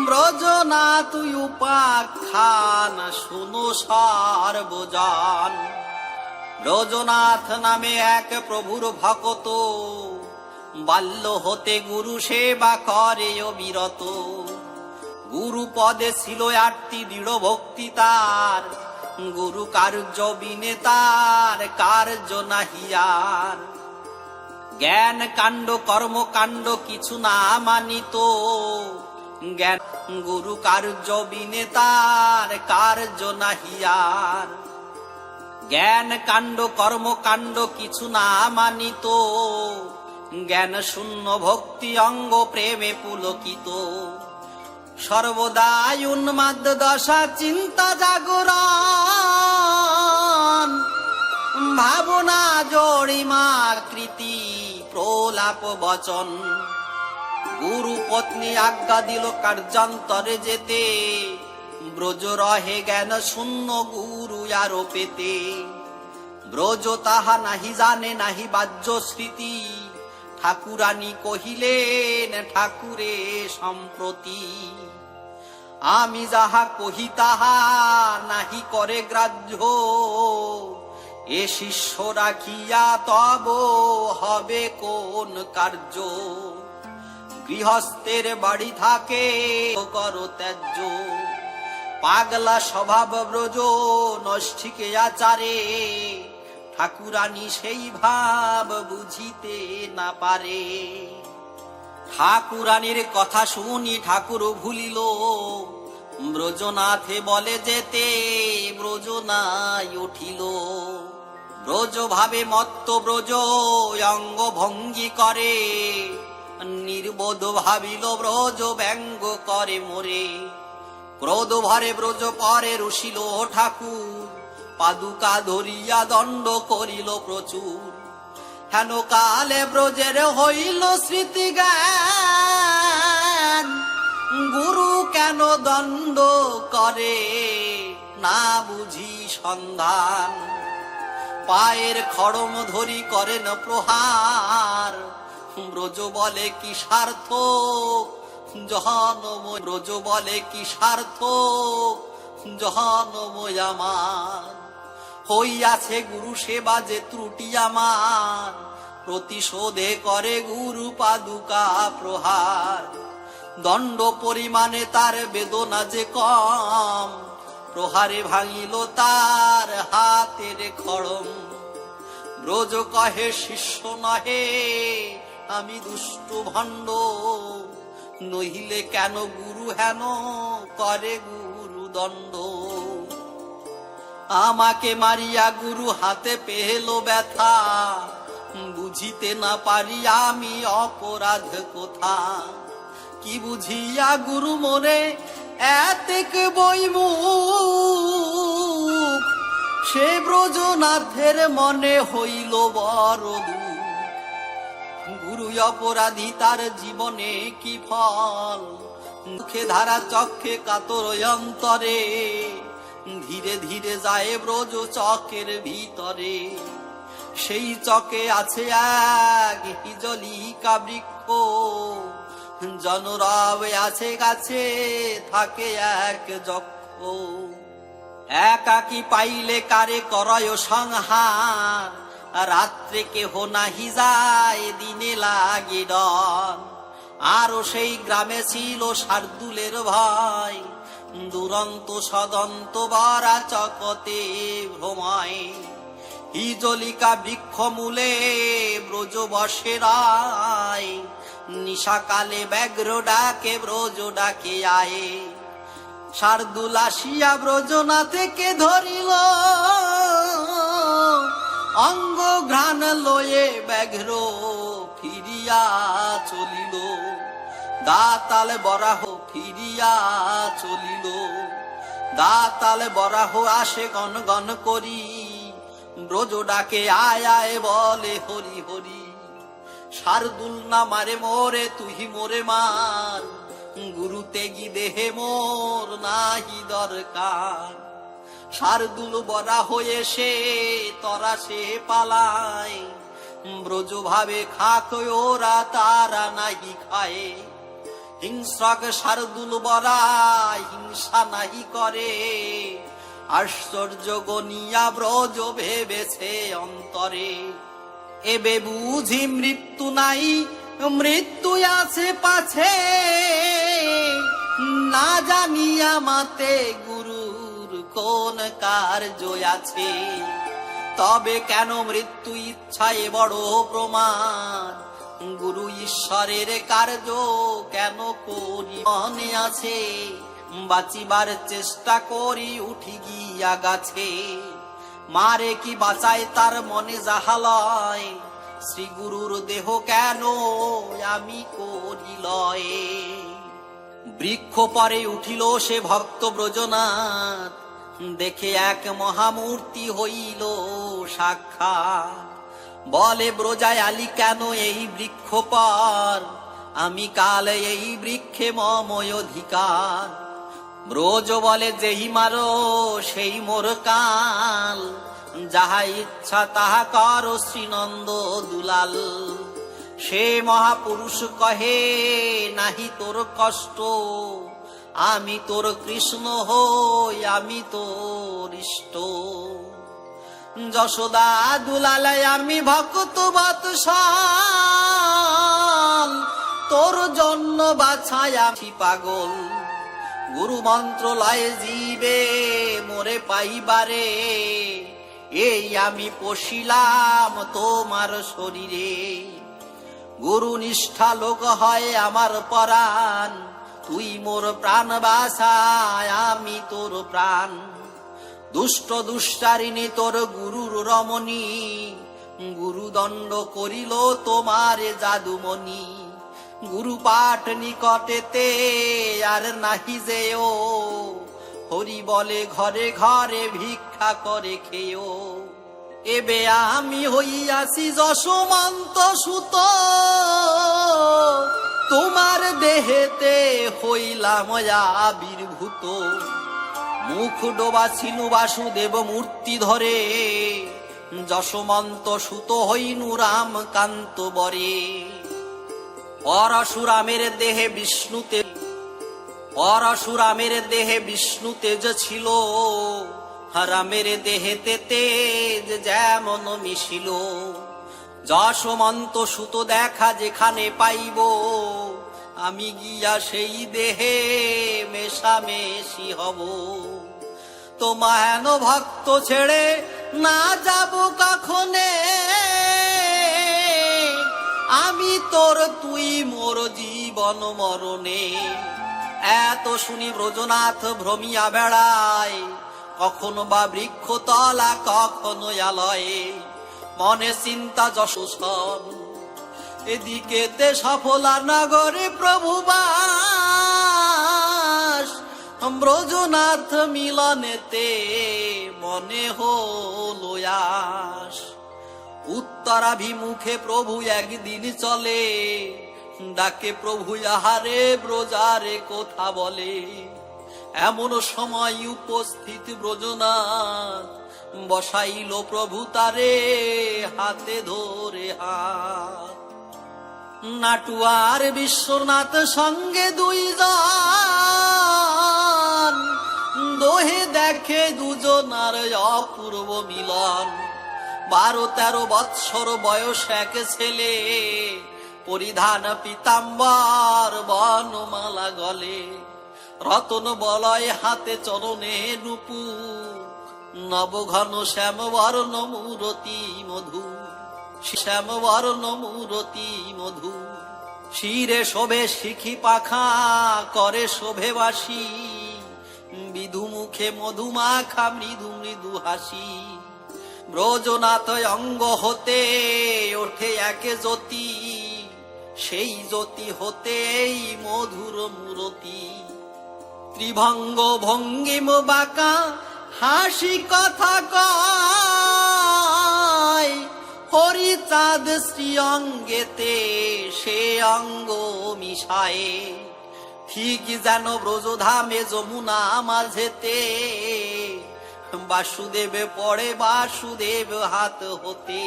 ব্রজনা তুই উপাখ্যান শুনো সর্বজন। ব্রজনাথ নামে এক প্রভুর ভকত, বাল্য হতে গুরু সেবা করে অবিরত। গুরু পদে ছিল আরতি দৃঢ় ভক্তি তার, গুরু কার্য বিনে তার কার্য নাহিয়ার। জ্ঞান কাণ্ড কর্মকাণ্ড কিছু না মানিত, জ্ঞান গুরু কার্য বিনে তার কার্য নাহিয়ার। জ্ঞান কাণ্ড কর্মকাণ্ড কিছু না মানিত, জ্ঞান শূন্য ভক্তি অঙ্গ প্রেমে পুলকিত। সর্বদাই উন্মাদ দশা চিন্তা জাগরণ, ভাবনা জড়িমা কৃতি প্রলাপ বচন। গুরু পত্নী আজ্ঞা দিল কার্যান্তরে যেতে, ব্রজ রহে জ্ঞান শূন্য গুরু আরো পেতে। ব্রজ তাহা নাহি জানে নাহি বাহ্য স্মৃতি, ঠাকুরানী কহিলেন ঠাকুরে সম্প্রতি। আমি যাহা কহি তাহা নাহি করে গ্রাহ্য, এ শিষ্য রাখিয়া তব হবে কোন কার্য। গৃহস্থের বাড়ি থাকে কর ত্যায্য, পাগলা স্বভাব ব্রজ নষ্টিকে আচারে। ঠাকুরানী সেই ভাব বুঝিতে না পারে। ঠাকুরানীর কথা শুনি ঠাকুর ভুলিল, ব্রজনাথে বলে যেতে ব্রজ নাই উঠিল। ব্রজ ভাবে মত্ত ব্রজ অঙ্গ ভঙ্গি করে, নির্বোধ ভাবিল ব্রজ ব্যঙ্গ করে মোরে। ক্রোধ ভরে ব্রজ পরে রুষিল ঠাকুর, পাদুকা ধরিয়া দণ্ড করিল প্রচুর। হেন কালে ব্রজের হইল স্মৃতি জ্ঞান, গুরু কেন দণ্ড করে না বুঝি সন্ধান। পায়ের খড়ম ধরি করেন প্রহার, ব্রজ বলে কি স্বার্থ জহনম। ব্রজ বলে কি স্বার্থ জহনম আমার। হইয়াছে গুরু সেবা যে ত্রুটি আমার, প্রতিশোধে করে গুরু পাদুকা প্রহার। দণ্ড পরিমাণে তার বেদনা যে কম, প্রহারে ভাঙিল তার হাতের খড়ম। ব্রজ কহে শিষ্য নহে আমি দুষ্ট ভণ্ড, নহিলে কেন গুরু হেন করে গুরু দণ্ড। আমাকে মারিয়া গুরু হাতে পেল ব্যথা, বুঝিতে না পারি আমি অপরাধ কোথা। কি বুঝিয়া গুরু মোরে এতেক বৈমুখ, সে ব্রজনাথের মনে হইল বড় দুঃখ। গুরু অপরাধী তার জীবনে কি ফল, মুখে ধারা চক্ষে কাতর অন্তরে। ধীরে ধীরে যায় ব্রজ চকের ভিতরে, সেই চকে আছে এক হিজলিকা বৃক্ষ। জনরবে আছে গাছে থাকে এক যক্ষ। একাকি পাইলে কারে করয় সংহার, রাত্রে কেহ নাহি যায় দিনে লাগে ডর। আরো সেই গ্রামে ছিল শার্দুলের ভয়, দুরন্ত সদন্ত বরা চকতে ভ্রময়। হিজলিকা বৃক্ষ মূলে ব্রজ বসে রায়, নিশাকালে ব্যাঘ্র ডাকে ব্রজ ডাকে আয়ে। শার্দুল আসিয়া ব্রজনাথকে ধরিল, অঙ্গ ঘ্রাণ লয়ে ব্যাঘ্র ফিরিয়া চলিল। দাতাল বরাহ ফিরিয়া চলিল। দাতাল বরাহ আসে গন গন করি, ব্রজ ডাকে আয় আয় বলে হরি হরি। শার্দুল না মারে মোরে তুহি মোরে মার, গুরু তেগি দেহে মোর নাহি দরকার। শার্দুল বরা হয়ে সে তরা সে পালায়, ব্রজ ভাবে খাক ওরা তারা নাহি খায়। হিংস্রক শার্দুল বরা হিংসা নাহি করে, আশ্চর্য গনিয়া ব্রজ ভেবেছে অন্তরে। এবে বুঝি মৃত্যু নাই মৃত্যু আছে পাছে, না জানিয়া মাতে গুরুর কোন কার্য আছে। তবে কেন মৃত্যু ইচ্ছায় বড় প্রমাণ, গুরু ঈশ্বরের কার্য কেন করি, মনে আছে বাঁচিবার চেষ্টা করি উঠি গিয়া গাছে, মারে কি বাঁচায় তার মনে যাহালয়, শ্রী গুরুর দেহ কেন আমি করি লয়। বৃক্ষ পরে উঠিল সে ভক্ত ব্রজনাথ, দেখে এক মহামূর্তি হইল সাক্ষাৎ, বলে ব্রজায় আলী কেন এই বৃক্ষ পর, আমি কাল এই বৃক্ষে মময় অধিকার। ব্রজ বলে যেই মারো সেই মোর কাল, যাহা ইচ্ছা তাহা কর শ্রীনন্দ দুলাল। সে মহাপুরুষ কহে নাহি তোর কষ্ট, আমি তোর কৃষ্ণ হই আমি তোর ইষ্ট। যশোদা দুলালাই আমি ভক্ত বৎসল, তোর জন্য বাছাই আছি পাগল। গুরু মন্ত্র লয় জীবে মোরে পাইবারে, এই আমি পশিলাম তোমার শরীরে। গুরু নিষ্ঠা লোক হয় আমার পরাণ, তুই মোর প্রাণ বাসায় আমি তোর প্রাণ। দুষ্ট দুষ্টারিণী তোর গুরুর রমণী, গুরুদণ্ড করিল তোমারে জাদুমণি। গুরু পাঠ নিকটেতে আর নাহি যেও, হরি বলে ঘরে ঘরে ভিক্ষা করে খেও। এবে আমি হইয়াছি যশোমন্ত সুত, তোমার দেহেতে হইলাম আবির্ভূত। মুখ ডোবা ছিল বাসুদেব মূর্তি ধরে, যশোমন্ত সুত হইনু রামকান্ত বরে। পরশুরামের দেহে বিষ্ণুতে, পরশুরামের দেহে বিষ্ণু তেজ ছিল, রামের দেহেতে তেজ যেমন মিশিল। যশোমন্ত সুত দেখা যেখানে পাইব, আমি গিয়া সেই দেহে মেশামেশি হব। তোমার ভক্ত ছেড়ে না যাব কখনে, আমি তোর তুই মোর জীবন মরণে। এত শুনি ব্রজনাথ ভ্রমিয়া বেড়ায়, কখনো বা বৃক্ষ তলা কখনো আলয়ে। মনে চিন্তা যশোসন, এদিকেতে সফলা নগরে প্রভু বাস। ব্রজনাথ মিলনেতে মনে হলো আস। উত্তরাভিমুখে প্রভু একদিন চলে, ডাকে প্রভু আহারে ব্রজারে কথা বলে। এমন সময় উপস্থিত ব্রজনাথ, বসাইল প্রভু তারে হাতে ধরে হাত। নাটুয়ার বিশ্বনাথ সঙ্গে দুইজন, দোহে দেখে দুজনার অপূর্ব মিলন। 12-13 বৎসর বয়স এক ছেলে, পরিধান পীতাম্বর বনমালা গলে। রতন বলয় হাতে চরণে নূপুর, নবঘন শ্যাম বর্ণ মূরতি মধু, শ্যাম বর্ণ মূরতি মধু। শিরে শোভে শিখি পাখা করে শোভে বাসি, বিধু মুখে মধুমাখা মৃদু মৃদু হাসি। ব্রজনাথ অঙ্গ হতে ওঠে একে জ্যোতি, সেই জ্যোতি হতে এই মধুর মূরতি। ত্রিভঙ্গ ভঙ্গিম বাঁকা হাসি কথা কয়, হরিচাঁদ শ্রী অঙ্গেতে সে অঙ্গ মিশায়। ঠিক যেন ব্রজধামে যমুনা মাঝেতে, বাসুদেব পড়ে বাসুদেব হাত হতে।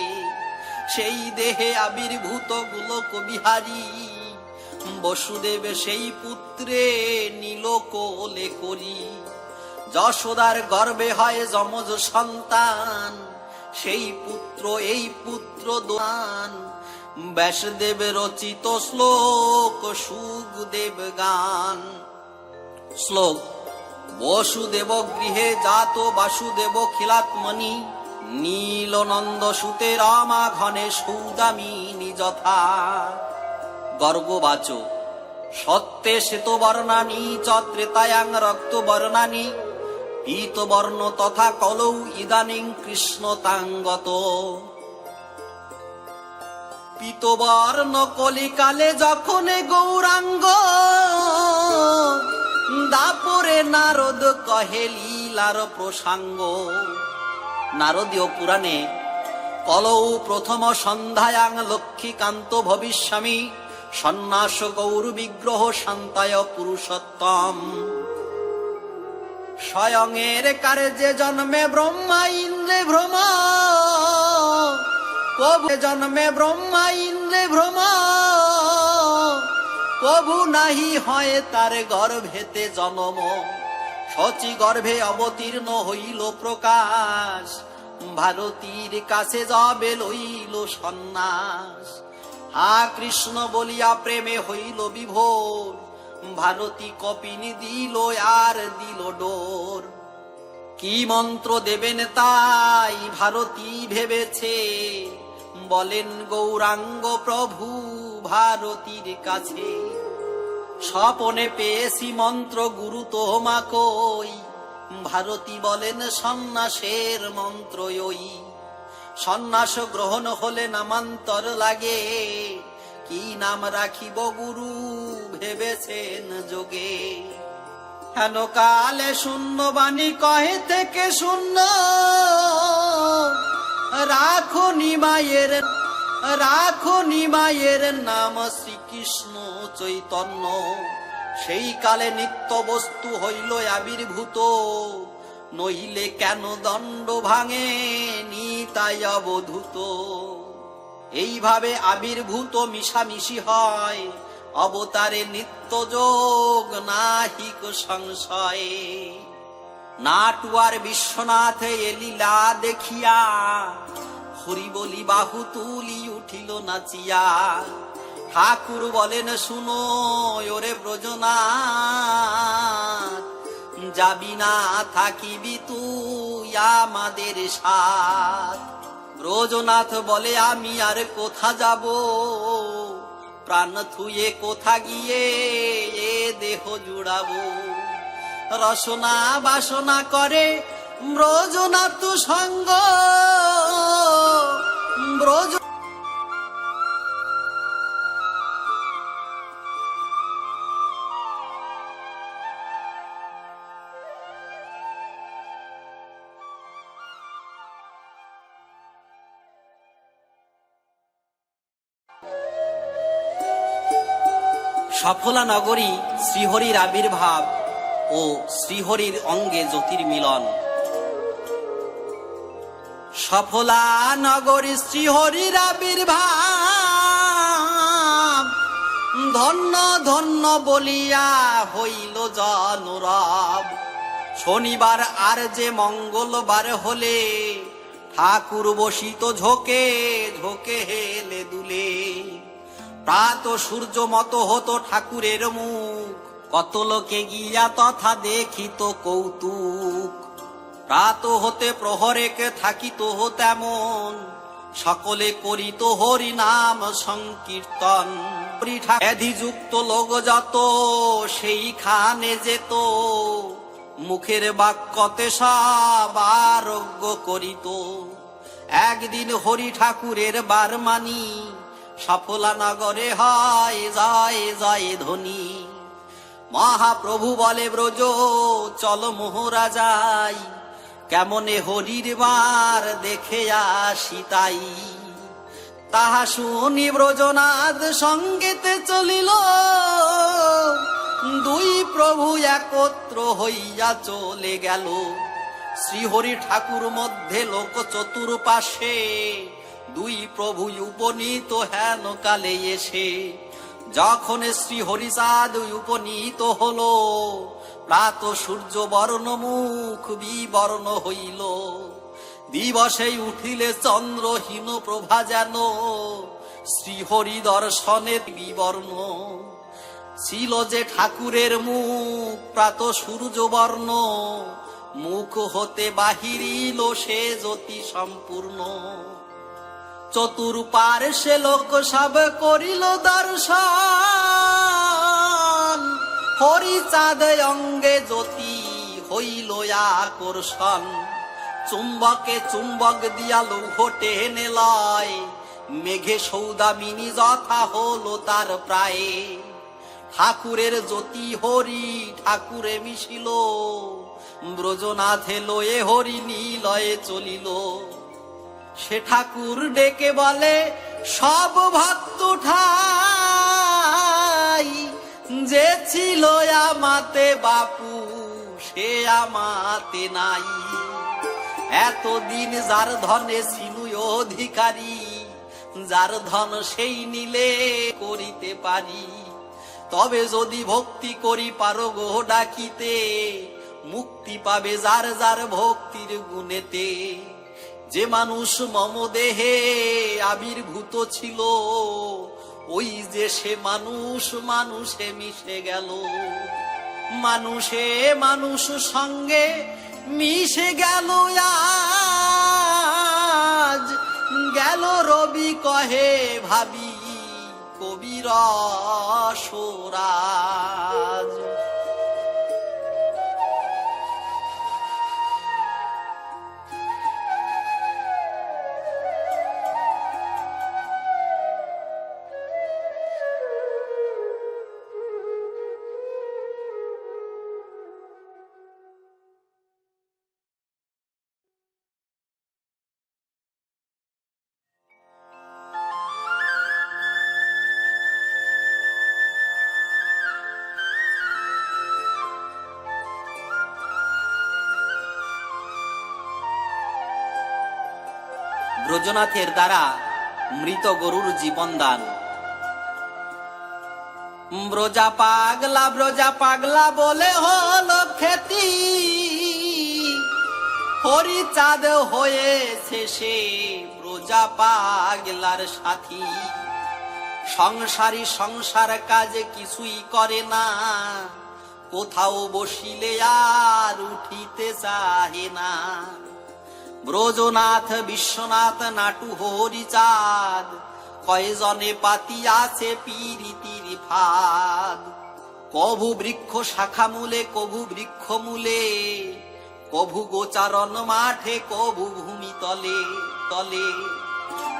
সেই দেহে আবির্ভূত গোলক বিহারী, বসুদেব সেই পুত্রে নীল কোলে করি। যশোদার গর্ভে হয় যমজ সন্তান, সেই পুত্র এই পুত্র দান। ব্যাসদেব রচিত শ্লোক সুখদেব গান। শ্লোক: বসুদেব গৃহে জাত বাসুদেব খিলাত্মনি, নীল নন্দ সুতে রমা ঘনে সৌদামিনী যথা। গর্গবাচ সত্যে শ্বেত বর্ণানি চত্রেতায়াং রক্ত বর্ণানি পীত বর্ণ তথা কলৌ ইদানিং কৃষ্ণ তাঙ্গত। পীতবর্ণ কলিকালে যখন গৌরাঙ্গ দাপরে নারদ কহে লীলার প্রসঙ্গ। নারদীয় পুরাণে কলৌ প্রথম সন্ধ্যায়াং লক্ষ্মীকান্ত ভবিষ্যামি সন্ন্যাস গৌর বিগ্রহ শান্তায় পুরুষোত্তম। স্বয়ংের কার্যে জন্মে ব্রহ্মা ইন্দ্রে ভ্রম, প্রভু জন্মে ব্রহ্মা ইন্দ্রে ভ্রম, প্রভু নাহি হয় তার গর্ভেতে জনম। শচী গর্ভে অবতীর্ণ হইল প্রকাশ, ভারতীর কাছে যাবে লইল সন্ন্যাস। হা কৃষ্ণ বলিয়া প্রেমে হইল বিভোর, ভারতী কপিনী দিল আর দিল ডোর। কি মন্ত্র দেবেন তাই ভারতী ভেবেছে, বলেন গৌরাঙ্গ প্রভু ভারতীর কাছে। স্বপনে পেয়েছি মন্ত্র গুরু তোমা কই, ভারতী বলেন সন্ন্যাসের মন্ত্র ওই। সন্ন্যাস গ্রহণ হলে নামান্তর লাগে, কি নাম রাখিব গুরু ভেবেছেন যোগে। হেন কালে শূন্য বাণী কহে থেকে শূন্য, রাখো নিমায়ের রাখো নিমায়ের নাম শ্রীকৃষ্ণ চৈতন্য। সেই কালে নিত্য বস্তু হইল আবির্ভূত, নইলে কেন দণ্ড ভাঙে নিতাই অবধূত। এইভাবে আবির্ভূত মিশামিশি হয়, অবতারে নিত্য যোগ নাহিক সংশয়ে। নাটুয়ার বিশ্বনাথ এলীলা দেখিয়া, হরি বলি বাহু তুলি উঠিল নাচিয়া। ঠাকুর বলেন শুনো ওরে ব্রজনাথ, যাবি না থাকিবি তুই আমাদের সাথ। ব্রজনাথ বলে আমি আর কোথা যাব, প্রাণ থুয়ে কোথা গিয়ে এ দেহ জুড়াবো। রসনা বাসনা করে ব্রজনাথ সঙ্গ, ব্রজ সফলা নগরী শ্রীহরির আবির্ভাব ও শ্রীহরির অঙ্গে জ্যোতির্মিলন। সফলা নগরী শ্রীহরির আবির্ভাব, ধন্য ধন্য বলিয়া হইল জনুরব। শনিবার আর যে মঙ্গলবার হলে, ঠাকুর বসিত ঝোকে ঝোকে হেলে দুলে। প্রাত সূর্য মত হতো ঠাকুরের মুখ, কত লোকে গিয়া তথা দেখিত কৌতুক। প্রাত হতে প্রহরেকে থাকিত তেমন, সকলে করিত হরি নাম সংকীর্তন। ব্যাধিযুক্ত লোক যত সেইখানে যেত, মুখের বাক্যতে সব আরোগ্য করিত। একদিন হরি ঠাকুরের বার মানি, সফলা নগরে হয় জয় জয় ধ্বনি। মহাপ্রভু বলে ব্রজ চল মোহরা যাই, কেমনে হরির বার দেখে আসি তাই। তাহা শুনি ব্রজনাথ সঙ্গেতে চলিল, দুই প্রভু একত্র হইয়া চলে গেল। শ্রীহরি ঠাকুর মধ্যে লোক চতুর্পাশে, দুই প্রভু উপনীত হেন কালে এসে। যখন শ্রী হরিচাঁদ উপনীত হলো, প্রাত সূর্য বর্ণ মুখ বিবর্ণ হইল। দিবসে উঠিলে চন্দ্রহীন প্রভা যেন, শ্রীহরি দর্শনের বিবর্ণ। ছিল যে ঠাকুরের মুখ প্রাত সূর্য বর্ণ, মুখ হতে বাহিরিল সে জ্যোতি সম্পূর্ণ। চতুর্পার্শ্বে লোক সব করিল দর্শন, হরিচাঁদ অঙ্গে জ্যোতি হইল আকর্ষণ। চুম্বকে চুম্বক দিয়া লৌহ টেনে লয়, মেঘে সৌদামিনী যথা হলো তার প্রায়। ঠাকুরের জ্যোতি হরি ঠাকুরে মিশিল, ব্রজনাথে লয়ে হরি নিলয়ে চলিল। সে ঠাকুর ডেকে বলে সব ভক্ত ঠাই, যে ছিল আমাতে বাপু সে আমাতে নাই। এতদিন যার ধনে ছিনু অধিকারী, যার ধন সেই নিলে করিতে পারি। তবে যদি ভক্তি করি পারো গো ডাকিতে, মুক্তি পাবে যার যার ভক্তির গুণেতে। যে মানুষ মম দেহে আবির্ভূত ছিল, ওই যে সে মানুষ মানুষে মিশে গেল। মানুষে মানুষ সঙ্গে মিশে গেল আজ, গেল রবি কহে ভাবি কবির সোরাজ। ব্রজনাথের দ্বারা মৃত গরুর জীবন দান। ব্রজা পাগলা বলে হলো খ্যাতি, হরিচাঁদ হয়েছে সে ব্রজা পাগলার সাথী। সংসারী সংসার কাজে কিছুই করে না, কোথাও বসিলে আর উঠিতে চাহে না। ব্রজনাথ বিশ্বনাথ নাটু হরিচাঁদ, কয়জনে পাতি আছে পীরিতির ফাঁদ। কভু বৃক্ষ শাখা মূলে কভু বৃক্ষ মূলে, কভু গোচারণ মাঠে কভু ভূমি তলে তলে।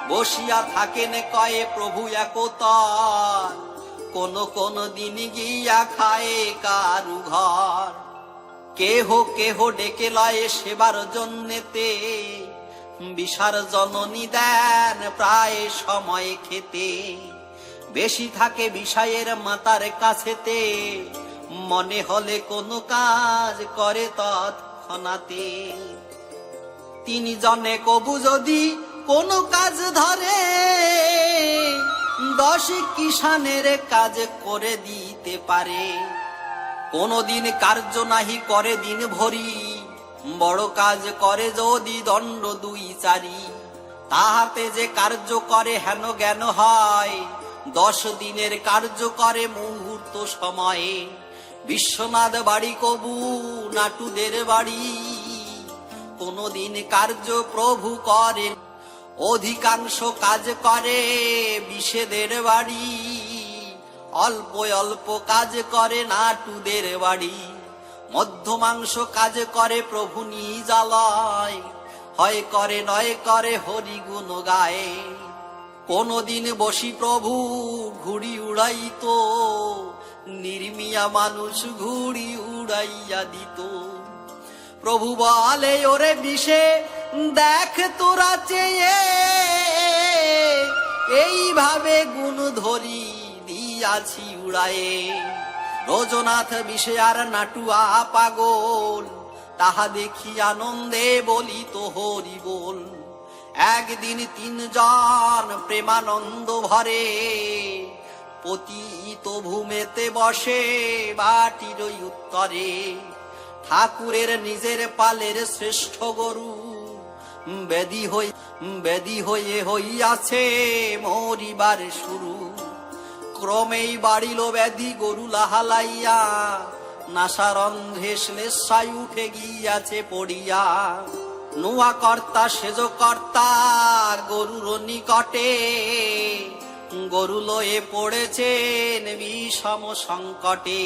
বসিয়া থাকেন কয়ে প্রভু একতর, কোন কোন দিন গিয়া খায় কারু ঘর। কেহ কেহ ডেকে লয়ে সেবার জন্যেতে, বিষার জননী দেন প্রায় সময় খেতে। বেশি থাকে বিষয়ের মাতার কাছেতে, মনে হলে কোনো কাজ করে তৎক্ষণাতে। তিনি জনে কবু যদি কোনো কাজ ধরে, 10 কিষানের কাজ করে দিতে পারে। কোনদিন কার্য নাহি করে দিন ভরি, বড় কাজ করে যদি দণ্ড 2-4। তাহাতে যে কার্য করে হেন জ্ঞান হয়, 10 দিনের কার্য করে মুহূর্ত সময়ে। বিশ্বনাথ বাড়ি কবু নাটুদের বাড়ি, কোনদিন কার্য প্রভু করে। অধিকাংশ কাজ করে বিষেদের বাড়ি, অল্প অল্প কাজ করে নাটুদের বাড়ি। মধ্যমাংশ কাজ করে প্রভু নিজালয়, হয় করে নয় করে হরি গুণ গায়ে। কোনদিন বসি প্রভু ঘুড়ি উড়াইত, নির্মিয়া মানুষ ঘুড়ি উড়াইয়া দিত। প্রভু বলে ওরে বিষে দেখ তোরা চেয়ে, এইভাবে গুণ ধরি দিয়াছি উড়ায়ে। ব্রজনাথ বিষে আর নাটুয়া পাগল, তাহা দেখি আনন্দে বলিত হরি বল। একদিন 3 জন প্রেমানন্দ ভরে, পতিত ভূমেতে বসে বাটির উত্তরে। ঠাকুরের নিজের পালের শ্রেষ্ঠ গরু, বেদি হয়ে হইয়াছে মরিবার শুরু। ক্রমেই বাড়িল ব্যাধি গরু লাহালাইয়া, নাসারন্ধ্রে শ্লেষায় উঠে গিয়াছে পড়িয়া। নুয়া কর্তা সেজ কর্তা গরুর নিকটে, গরু লয়ে পড়েছেন বিষম সংকটে।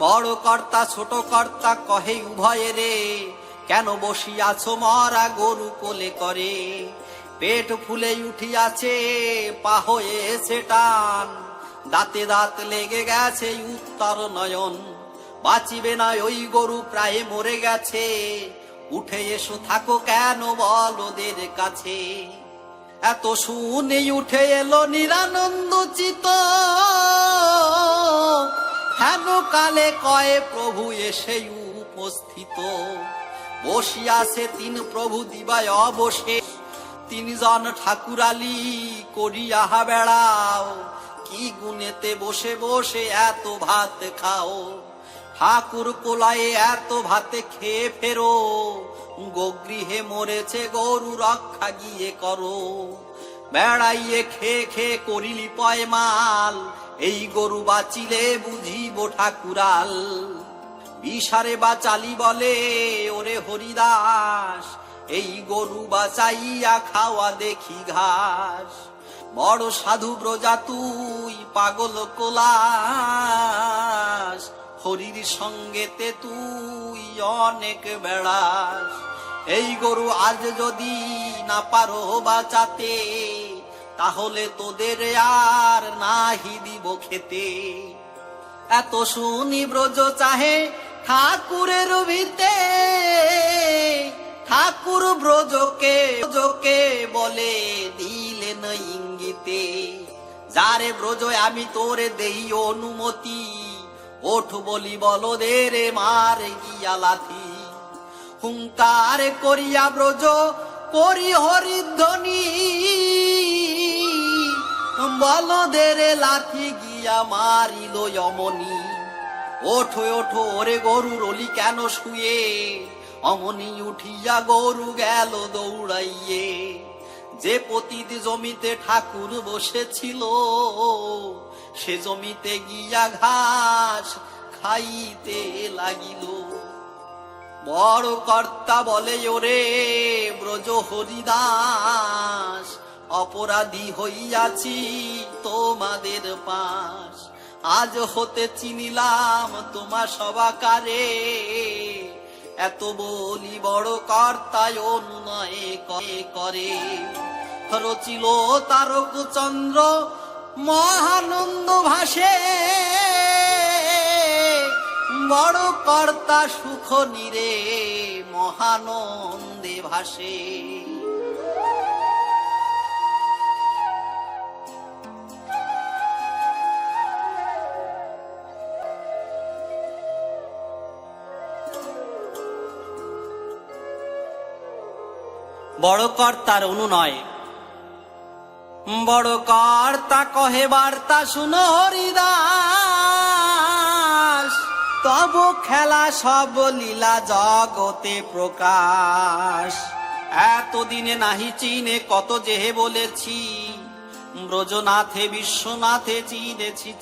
বড় কর্তা ছোট কর্তা কহে উভয়ে রে, কেন বসিয়াছ মরা গরু কোলে করে। পেট ফুলে উঠিয়াছে পা হয়েছে টান, দাঁতে দাঁত লেগে গেছে উত্তর নয়ন। বাঁচিবে না ওই গরু প্রায় মরে গেছে, উঠে এসো থাকো কেন বলদের কাছে। এত শুনে উঠে এলো নিরানন্দ চিত, হেন কালে কয়ে প্রভু এসে উপস্থিত। বসিয়াছে তিন প্রভু দিবায় অবশে, তিনজন ঠাকুরালি করিয়া বেড়াও। কি গুণেতে বসে বসে এত ভাত খাও, ঠাকুর কোলায় এত ভাতে খেয়ে ফেরো। গোগৃহে মরেছে গরু রক্ষা গিয়ে করো, বেড়াইয়ে খেয়ে খেয়ে করিলি পয়মাল। এই গরু বাঁচিলে বুঝিব ঠাকুরাল। বিষারে বাঁচালি বলে ওরে হরিদাস, এই গরু বাঁচাইয়া খাওয়া দেখি ঘাস। বড় সাধু ব্রজা তুই পাগল কোলাস, হরির সঙ্গেতে তুই অনেক বেড়াস। এই গরু আজ যদি না পারো বাঁচাতে, তাহলে তোদের আর নাহি দিব খেতে। এত শুনি ব্রজ চাহে ঠাকুরের ভিতে, ঠাকুর ব্রজকে বলে দিলেন ইঙ্গিতে। যারে ব্রজ আমি তোরে দেই অনুমতি, ওঠ বলি বলদের মার গিয়া লাথি। হুঙ্কার করিয়া ব্রজ করি হরিধ্বনি, বলদের লাথি গিয়া মারিল অমনি। ওঠো ওঠো ওরে গরুর অলি কেন শুয়ে, অমনি উঠিয়া গরু গেল দৌড়াইয়ে। যে পতিত জমিতে ঠাকুর বসেছিল, সে জমিতে গিয়া ঘাস খাইতে লাগিল। বড় কর্তা বলে ওরে ব্রজ হরিদাস, অপরাধী হইয়াছি তোমাদের পাশ। আজ হতে চিনিলাম তোমা সবাকারে, এত বলি বড় কর্তায় অনুনয়ে করে। রচিল তারক চন্দ্র মহানন্দ ভাসে, বড় কর্তা সুখ নিরে মহানন্দে ভাসে। বড় কর্তার অনুনয়। বড় কর্তা কহে বার্তা শুনো হরিদাস, তব খেলা সব লীলা জগতে প্রকাশ। এতদিনে নাহি চিনে কত যেহে বলেছি, ব্রজনাথে বিশ্বনাথে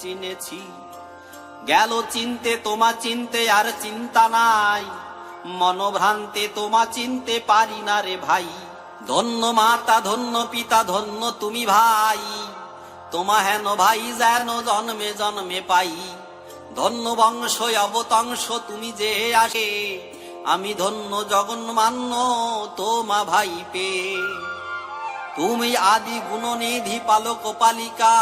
চিনেছি। গেল চিনতে তোমা চিনতে আর চিন্তা নাই, মনোভ্রান্তে তোমা চিনতে পারি না রে ভাই। ধন্য মাতা ধন্য পিতা ধন্য তুমি ভাই, তোমা হেন ভাই যেন জন্মে জন্মে পাই। ধন্য বংশ অবতংশ তুমি যে আসে, আমি ধন্য জগন্মান্য তোমা ভাই পে। তুমি আদি গুণনিধি পালক পালিকা,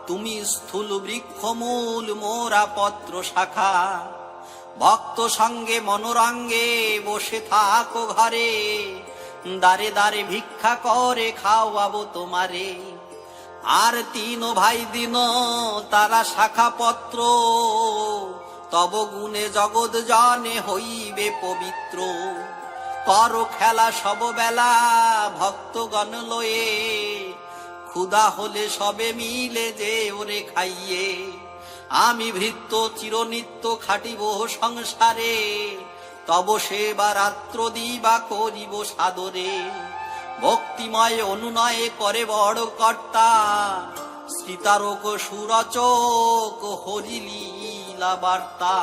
তুমি স্থূল বৃক্ষ মূল মোরা পত্র শাখা। ভক্ত সঙ্গে মনোরঙ্গে বসে থাকো ঘরে, দারে দারে ভিক্ষা করে খাওয়াবো তোমারে। আর তিন ভাই দিন তারা শাখা পত্র, তব গুণে জগৎ জনে হইবে পবিত্র। কর খেলা সব বেলা ভক্তগণ লয়ে, ক্ষুধা হলে সবে মিলে যে ওরে খাইয়ে। আমি ভৃত্য চিরনিত্য খাটিব সংসারে, তব সেবা রাত্র দিবা করিব সাদরে। ভক্তিময় অনুনয়ে করে বড় কর্তা, শ্রীতারক সুরচক হরিলীলা লীলা বার্তা।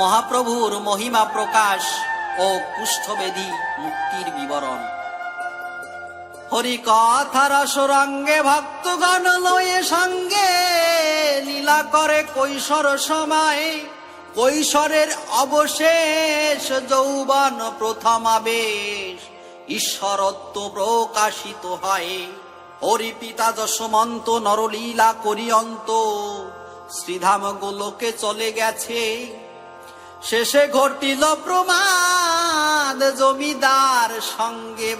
মহাপ্রভুর মহিমা প্রকাশ ও কুষ্ঠবেদী মুক্তির বিবরণ। হরিকথার সুরঙ্গে ভক্তগণ লয়ে সঙ্গে লীলা করে কৈশোর সময়, কৈশোরের অবশেষ যৌবন প্রথম আবেশ, ঈশ্বরত্ব প্রকাশিত হয়। হরি পিতা যশোমন্ত নরলীলা করিয়ন্ত, শ্রীধাম গোলকে চলে গেছে। শেষে ঘটিল প্রমাদ, জমিদার সঙ্গে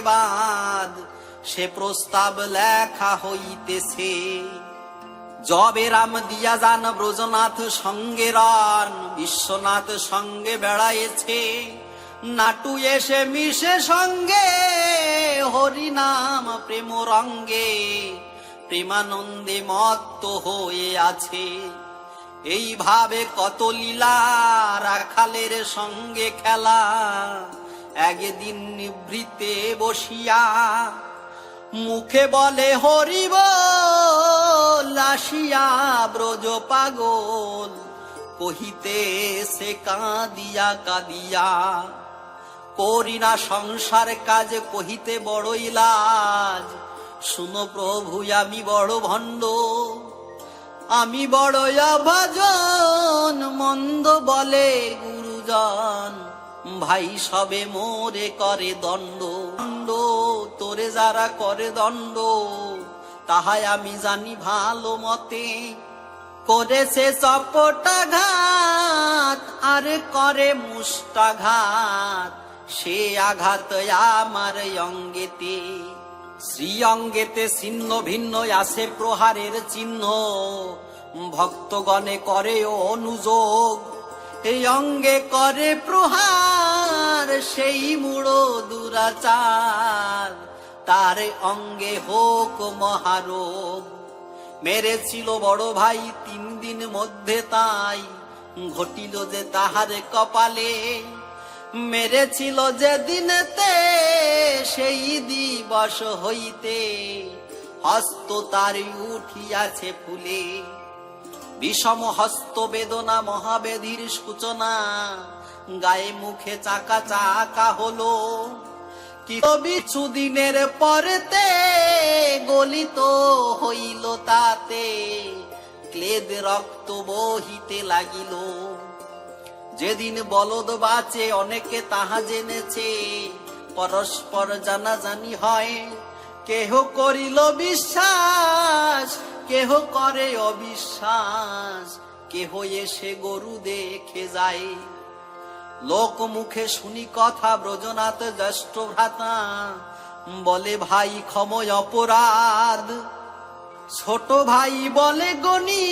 বাদ, সে প্রস্তাব লেখা হইতেছে। যবে রাম দিয়া যান ব্রজনাথ সঙ্গে রন, বিশ্বনাথ সঙ্গে বেড়াইছে। নাটু এসে মিশে সঙ্গে, হরিনাম প্রেম রঙ্গে, প্রেমানন্দে মত্ত হয়ে আছে। এইভাবে কত লীলা, রাখালের সঙ্গে খেলা। একদিন নিভৃতে বসিয়া মুখে বলে হরি বল, আসিয়া ব্রজ পাগল কহিতে সে কাঁদিয়া কাঁদিয়া। করি না সংসার কাজ কহিতে বড়ই লাজ, শুনো প্রভু আমি বড় ভণ্ড, আমি বড় অভাজন। মন্দ বলে গুরুজন, ভাই সবে মোরে করে দণ্ড। তোরে যারা করে দণ্ড, তাহাই আমি জানি ভালো মতে। করেছে চপটাঘাত, আর করে মুষ্টাঘাত, সে আঘাত আমার অঙ্গেতে। শ্রী অঙ্গেতে ছিন্ন ভিন্ন আসে প্রহারের চিহ্ন, ভক্তগণে করে অনুযোগ। এই অঙ্গে করে প্রহার, সেই মূঢ় দুরাচার, তার অঙ্গে হোক মহারোগ। মেরেছিল বড় ভাই 3 দিন মধ্যে, তাই ঘটিল যে তাহার কপালে। মেরেছিল যে দিনেতে, সেই দিবস হইতে হস্ত তার উঠিয়াছে ফুলে। বিষম হস্ত বেদনা মহাবেধির সূচনা, গায়ে মুখে চাকা চাকা হলো। কিছু দিনের পরেতে গলিত হইল তাতে, ক্লেদ রক্ত বহিতে লাগিল। যেদিন বলদ বাঁচে অনেকে তাহা জেনেছে, পরস্পর জানাজানি হয়। কেহ করিল বিশ্বাস, কেহ করে অবিশ্বাস, কেহ এসে গরু দেখে যায়। লোক মুখে শুনি কথা ব্রজনাথ জ্যেষ্ঠ ভ্রাতা, বলে ভাই ক্ষময় অপরাধ। ছোট ভাই বলে গনি,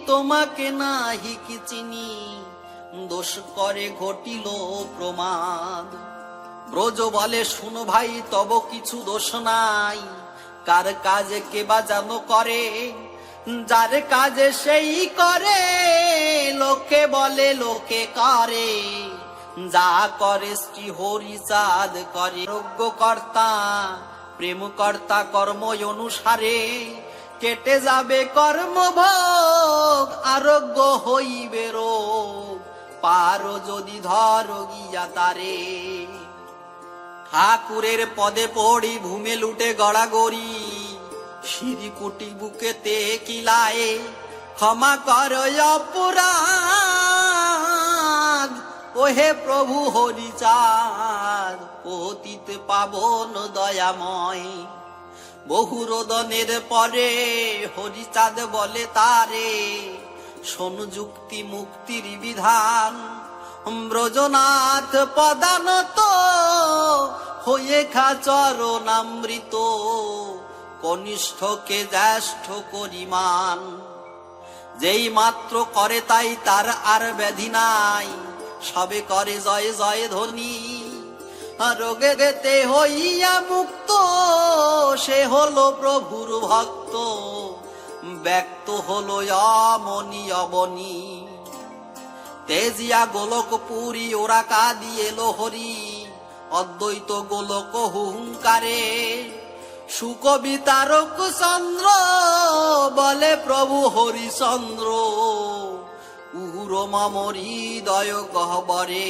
তোমাকে নাহি কি চিনি, দোষ করে ঘটিল প্রমাদ। ব্রজ বলে শুনো ভাই তব কিছু দোষ নাই, কার কাজে কে বা যেন করে, যার কাজে সেই করে। লোকে বলে লোকে করে, যা করে শ্রী হরি চাঁদ করে। আরোগ্য কর্তা প্রেম কর্তা কর্ম অনুসারে, কেটে যাবে কর্মভোগ, আরোগ্য হইবে রোগ। পারো যদি ধর গিয়া তারে। ঠাকুরের পদে পড়ি ভূমে লুটে গড়াগড়ি, শিরিকুটি বুকেতে কিলায়। ক্ষমা কর অপরাধ, ওহে প্রভু হরিচাঁদ, পতিত পাবন দয়াময়। বহু রোদনের পরে হরিচাঁদ বলে তারে, শোন যুক্তি মুক্তির বিধান। ব্রজনাথ পদানত হয়ে খা চরণামৃত, কনিষ্ঠকে জ্যেষ্ঠ করিমান। যেই মাত্র করে তাই তার আর ব্যাধি নাই, সবে করে জয় জয় ধ্বনি। রোগে গেতে হইয়া মুক্ত, সে হলো প্রভুর ভক্ত, ব্যক্ত হলো অমনি অবনী। তেজিয়া গোলক পুরী ওরা কাঁদিয়ে লোহরি, অদ্বৈত গোলক হুঙ্কারে। সুকবিতারক চন্দ্র বলে প্রভু হরিচন্দ্র, উহুর মম হৃদয় গহ্বরে।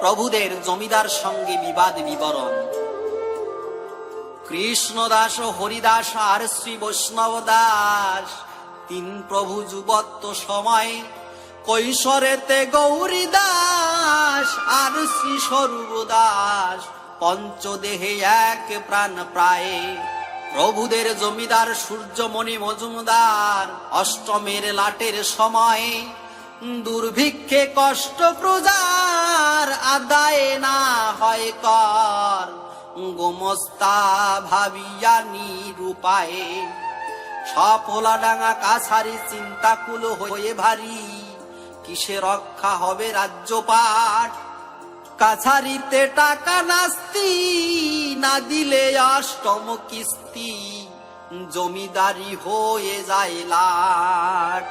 প্রভুদের জমিদার সঙ্গে বিবাদ বিবরণ। কৃষ্ণদাস, হরিদাস আর শ্রী বৈষ্ণব দাস, তিন প্রভু যুবত্ব সময়। কৈশোরেতে গৌরী দাস আর শ্রী স্বরূপ দাস, পঞ্চদেহে এক প্রাণ প্রায়। প্রভুদের জমিদার সূর্যমণি মজুমদার, অষ্টমের লাটের সময়। দুর্ভিক্ষে কষ্ট প্রজার, আদায় না হয় কর, গোমস্তা ভাবিয়া নিরুপায়ে। সপলা ডাঙা কাছারি চিন্তাকুল হয়ে ভারী, কিসে রক্ষা হবে রাজ্যপাট। কাছারিতে টাকা নাস্তি, না দিলে অষ্টম কিস্তি, জমিদারি হয়ে যায় লাট।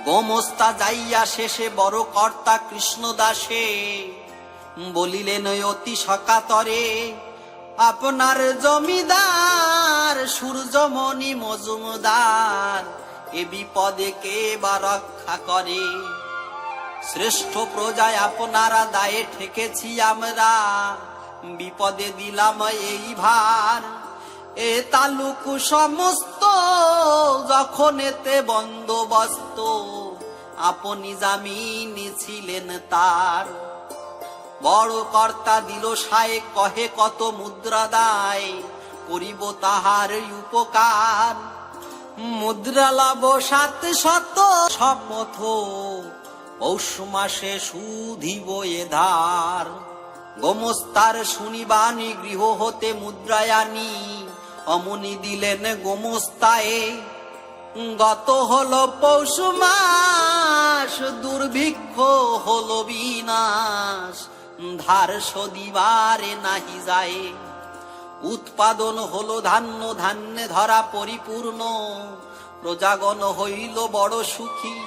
গোমস্তা যাইয়া শেষে বড় কর্তা কৃষ্ণদাসে, বলিলেন অতি সকাতরে, আপনার জমিদার সূর্যমণি মজুমদার, এ বিপদে কে বা রক্ষা করে। শ্রেষ্ঠ প্রজায় আপনারা দায়ে ঠেকেছি আমরা, বিপদে দিলাম এই ভার। এ তালুকু সমস্ত যখন এতে বন্দোবস্ত, আপনি জামিনী ছিলেন তার। বড় কর্তা দিল সায়, কহে কত মুদ্রা দায়, করিব তাহার উপকার। মুদ্রা লাভ 700 শপথ, পৌষ মাসে সুধিব এ ধার। গোমস্তার শুনিবানি গৃহ হতে মুদ্রায়ানি, অমনি দিলেন গোমস্তায়ে। গত হলো পৌষ মাস, দুর্ভিক্ষ হলো বিনাশ, ধার সদিবারে নাহি যায়। উৎপাদন হলো ধান্য, ধান্যে ধরা পরিপূর্ণ, প্রজাগণ হইল বড় সুখী।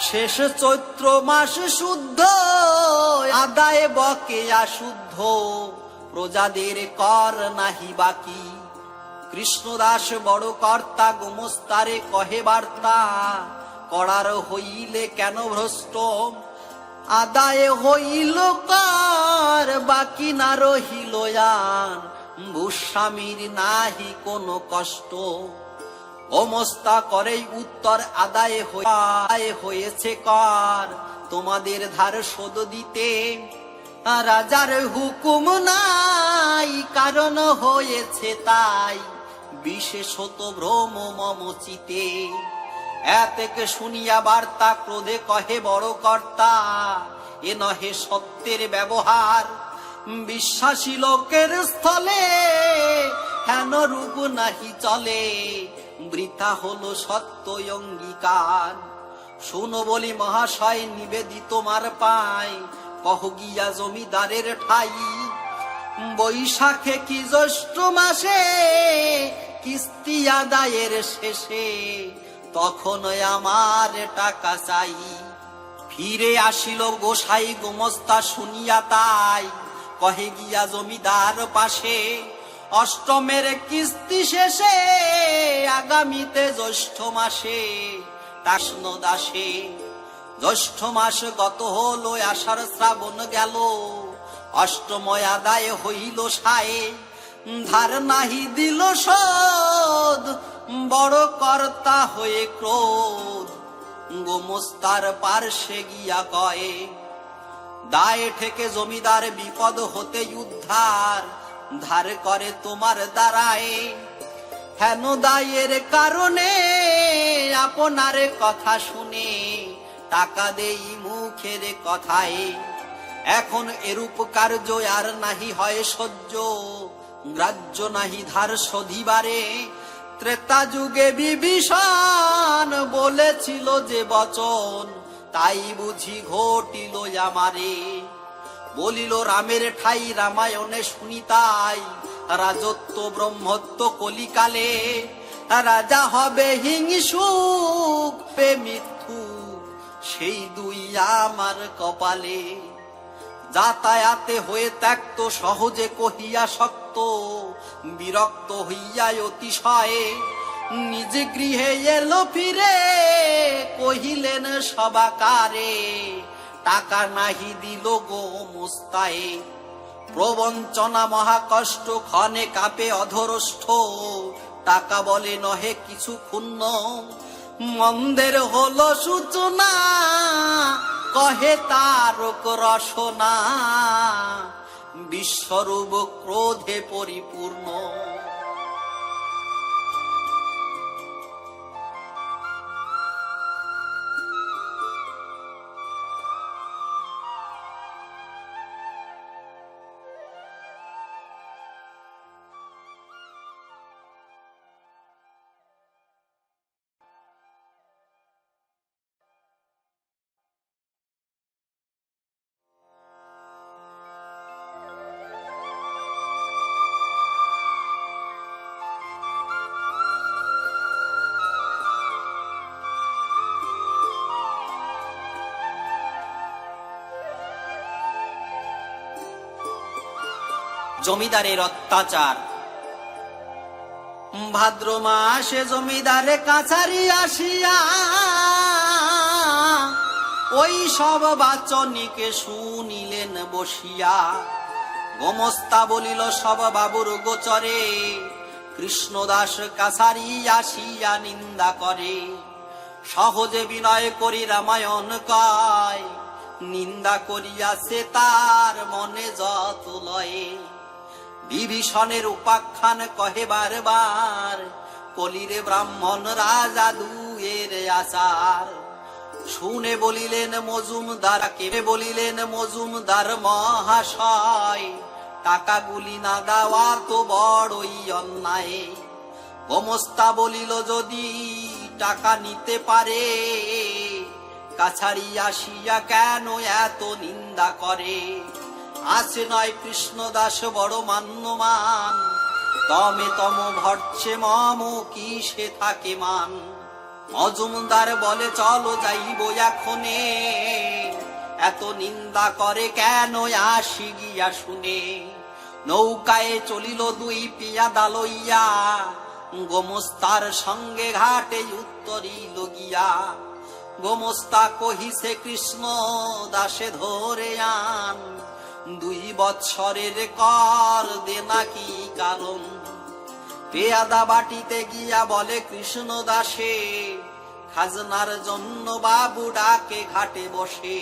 শেষ চৈত্র মাস শুদ্ধ, আদায় বকেয়া শুদ্ধ, প্রজাদের কর নাহি বাকি। কৃষ্ণদাস বড় কর্তা গোমস্তারে কহে বার্তা, করার হইলে কেন ভ্রষ্ট। আদায় হইল কর, বাকি না রহিল আর, ভূস্বামীর নাহি কোনো কষ্ট। গোমস্তা করেই উত্তর, আদায় হয়েছে কর, তোমাদের ধার শোধ দিতে। রাজার হুকুম নাই, কারণ হয়েছে তাই, বিশেষত ভ্রম মম চিতে। এতেকে শুনিয়া বার্তা ক্রোধে কহে বড় কর্তা, এ নহে সত্যের ব্যবহার। বিশ্বাসী লোকের স্থলে হেন রূপ নাহি চলে, বৃথা হলো সত্য অঙ্গীকার। শুনো বলি মহাশয় নিবেদিত মার পায়, কহ গিয়া জমিদারের ঠাই। বৈশাখে কি জ্যৈষ্ঠ মাসে কিস্তি আদায়ের শেষে তখন আমার টাকা চাই। ফিরে আসিল গোসাই গোমস্তা শুনিয়া তাই কহে গিয়া জমিদার পাশে, অষ্টমের কিস্তি শেষে আগামীতে জ্যৈষ্ঠ মাসে টাসন দাসে। জ্যৈষ্ঠ মাস গত হলো, আষাঢ় শ্রাবণ গেল, অষ্টময় আদায় হইল সায়ে। ধার নাহি দিল শোধ, বড় কর্তা হয়ে ক্রোধ গোমস্তার পার্শ্বে গিয়া কয়ে, দায়ে ঠেকে জমিদার বিপদ হতে উদ্ধার, ধার করে তোমার দ্বারায়। হেন দায়ের কারণে আপনার কথা শুনে টাকা দেই মুখের কথায়। এখন এরূপ কার্য আর নাহি হয় সহ্য, গ্রাহ্য নাহি ধার শোধিবারে। ত্রেতা যুগে বিভীষণ বলেছিল যে বচন, তাই বুঝি ঘটিল আমারে। বলিল রামের ঠাই রামায়ণে শুনি তাই, রাজত্ব ব্রহ্মত্ব কলিকালে। রাজা হবে হিংসুক পে মিথ্যু, সেই দুই আমার কপালে। যাতায়াতে হয়ে ত্যাক্ত সহজে কহিয়া শক্ত, বিরক্ত হইয়া অতিশয়ে নিজ গৃহে এলো ফিরে। কহিলেন সবাকারে, টাকা নাহি দিল গোমস্তায়ে। প্রবঞ্চনা মহাকষ্ট, ক্ষণে কাপে অধরষ্ঠ। টাকা বলে নহে কিছু ক্ষুণ্ণ, মন্দের হলো সূচনা, কহে তারক রসনা। বিশ্বরূপ ক্রোধে পরিপূর্ণ। জমিদারের অত্যাচার। ভাদ্র মাসে জমিদারে কাছারি আসিয়া ওই সব বাচনিকে শুনিলেন বসিয়া। গোমস্তা বলিল সব বাবুর গোচরে, কৃষ্ণদাস কাছারি আসিয়া নিন্দা করে। সহজে বিনয় করি রামায়ণ কয়, নিন্দা করিয়াছে তার মনে যত লয়ে। বিভীষণের উপাখ্যান কহে বারবার, কলিরে ব্রাহ্মণ রাজা দুয়ের আচার। শুনে বলিলেন মজুমদার, কেবে বলিলেন মজুমদার মহাশয়, টাকাগুলি না দেওয়া তো বড়ই অন্যায়। গোমস্তা বলিল যদি টাকা নিতে পারে, কাছারি আসিয়া কেন এত নিন্দা করে। আছে নয় কৃষ্ণদাস বড় মান্যমান, তমে তম ভটছে মম কি সে থাকে মান। মজুমদার বলে চলো যাইব এখনে, এত নিন্দা করে কেন আসি গিয়া শুনে। নৌকায় চলিল দুই পিয়াদা লইয়া, গোমস্তার সঙ্গে ঘাটে উত্তরিল গিয়া। গোমস্তা কহিছে কৃষ্ণ দাসে ধরে আন, 2 বৎসরের কর দে নাকি কারণ। পেয়াদা বাটিতে গিয়া বলে কৃষ্ণ দাসে, খাজনার জন্য বাবু ডাকে ঘাটে বসে।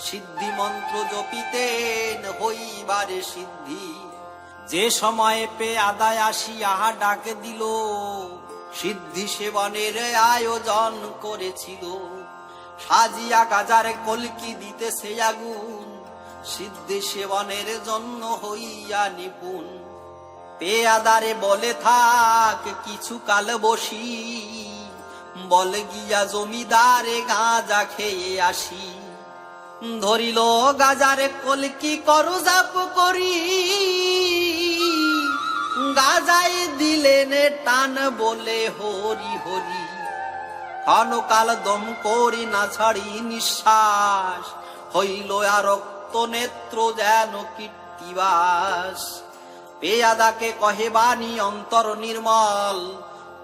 সিদ্ধি মন্ত্র জপিতেন হইবারে সিদ্ধি, যে সময়ে পেয়াদায় আসিয়া ডাকে দিল, সিদ্ধি সেবনের আয়োজন করেছিল। সাজিয়া গাজারে কলকি দিতেছে আগুন, সিদ্ধি সেবনের জন্য হইয়া নিপুণ। পেয়াদারে বলে থাক কিছু কাল বসি, বলে গিয়া জমিদারে গাঁজা খেয়ে আসি। ধরিল গাজারে কলকি করজাপ করি, গাজাই দিলেন টান বলে হরি হরি, ক্ষণকাল দম করি না ছাড়ি নিঃশ্বাস, হইল আর রক্ত নেত্র যেন কীর্তিবাস। পেয়াদাকে কহে বাণী অন্তর নির্মল,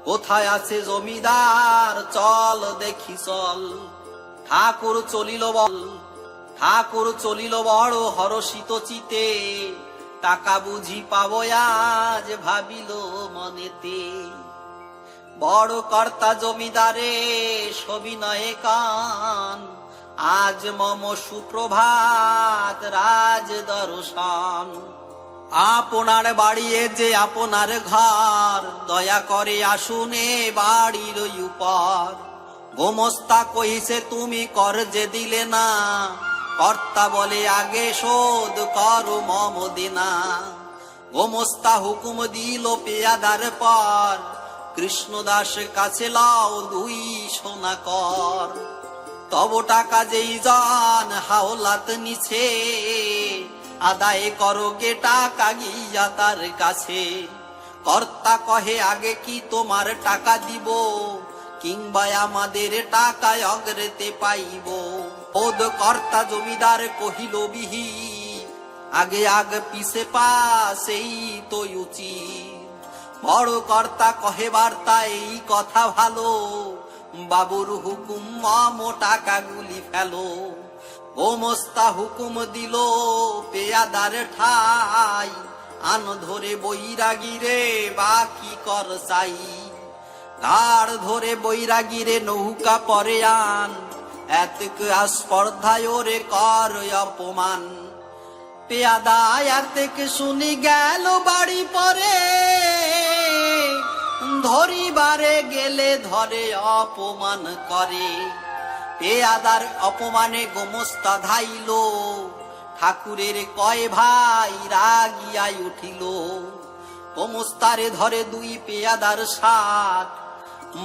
কোথায় আছে জমিদার চল দেখি চল। ঠাকুর চলিল বল, ঠাকুর চলিল বড় হরষিত চিতে, টাকা বুঝি পাবো আজ ভাবিল মনেতে। বড় কর্তা জমিদারে সবিনয়ে কান, আজ মম সুপ্রভাত রাজ দর্শন। আপনার বাড়িয়ে যে আপনার ঘর, দয়া করে আসুনে বাড়ির উপর। গোমস্তা কইছে তুমি কর যে দিলে না, কর্তা বলে আগে শোধ করো মম দেনা। গোমস্তা হুকুম দিল পেয়াদার পর, কৃষ্ণদাস কাছে লাও 2 সোনা কর। তব টাকা যেই জন হাওলাত নিছে, আদায় করো গে টাকা গিয়া তার কাছে। কর্তা কহে আগে কি তোমার টাকা দিব, কিংবা আমাদের টাকায় অগ্রেতে পাইব। ওদ কর্তা জমিদার কহিল বিহি, আগে আগ পিছে পাশেই তো উচিত। বড় কর্তা কহে বার্তা এই কথা ভালো, বাবুর হুকুম মম টাকাগুলি ফেলো। গোমস্তা হুকুম দিল পেয়াদার ঠাই, আন ধরে বৈরাগীরে বাকি কর চাই। ঘাড় ধরে বৈরাগীরে নৌকা পরে আন, এতক স্পর্ধায় ওরে কর অপমান। পেয়াদা এতক শুনি গেল বাড়ি পরে, ধরিবারে গেলে ধরে অপমান করে। পেয়াদার অপমানে গোমস্তা ধাইল, ঠাকুরের কয় ভাই রাগিয়াই উঠিল। গোমস্তারে ধরে 2 পেয়াদার সাথ,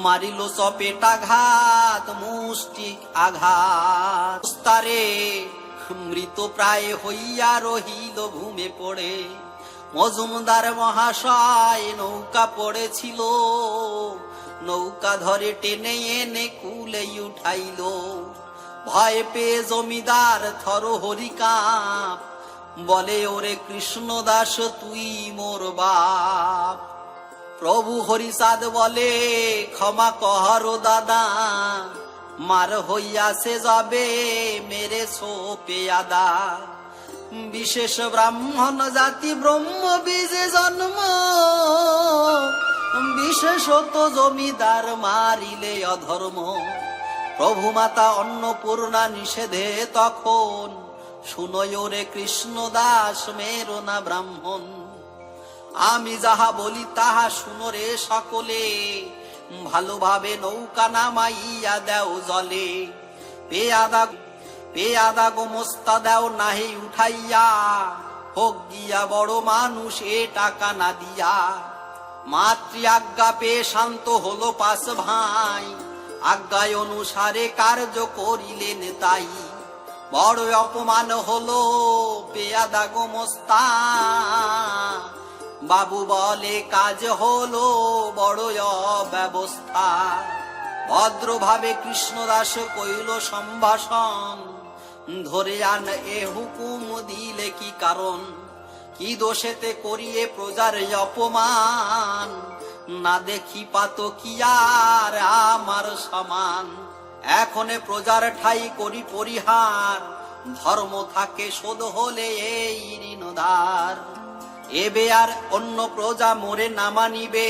মারিল চপেটাঘাত মুষ্টিক আঘাত। গোমস্তারে মৃত প্রায় হইয়া রহিল ঘুমে পড়ে। মজুমদার মহাশয় নৌকা পড়েছিল, নৌকা ধরে টেনে এনে কুলে উঠাইল। ভয় পেয়ে জমিদার থর হরিকাঁপ, বলে ওরে কৃষ্ণদাস তুই মোর বাপ। প্রভু হরিচাঁদ বলে ক্ষমা কর দাদা, মার হইয়াছে যাবে মেরে পেয়াদা। বিশেষ ব্রাহ্মণ জাতি ব্রহ্ম বীজে জন্ম, বিশেষত জমিদার মারিলে অধর্ম। প্রভু মাতা অন্নপূর্ণা নিষেধে তখন, শুনয় রে কৃষ্ণদাস মেরো না ব্রাহ্মণ। আমি যাহা বলি তাহা শুনো রে সকলে, ভালোভাবে নৌকা নামাইয়া দেও জলে। পেয়াদা গোমস্তা দেও নাহি উঠাইয়া, হোক গিয়া বড় মানুষ এ টাকা না দিয়া। মাতৃ আজ্ঞা পেয়ে শান্ত হলো 5 ভাই, আজ্ঞায় অনুসারে কার্য করিলেন তাই। বড় অপমান হলো পেয়াদা গোমস্তা, বাবু বলে কাজ হলো বড় অব্যবস্থা। ভদ্রভাবে কৃষ্ণদাস কইল সম্ভাষণ, ধরে আন এ হুকুম দিলে কি কারণ। কি দোষেতে করিয়ে প্রজার অপমান, না দেখি পাত কি আর আমার সমান। এখনে প্রজার ঠাই করি পরিহার, ধর্ম থাকে শোধ হলে এই ঋণধার। এবে আর অন্য প্রজা মোরে না মানিবে,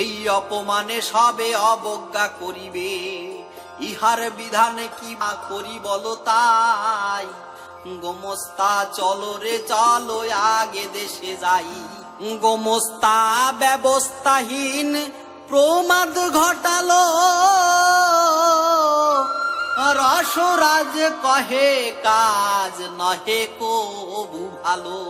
এই অপমানে সবে অবজ্ঞা করিবে। ইহার বিধানে কি মা করি বলো তাই, গোমস্তা চলো রে চলো আগে দেশে যাই। গোমস্তা ব্যবস্থাহীন প্রমাদ ঘটালো, রসরাজ কহে কাজ নহে কবু ভালো।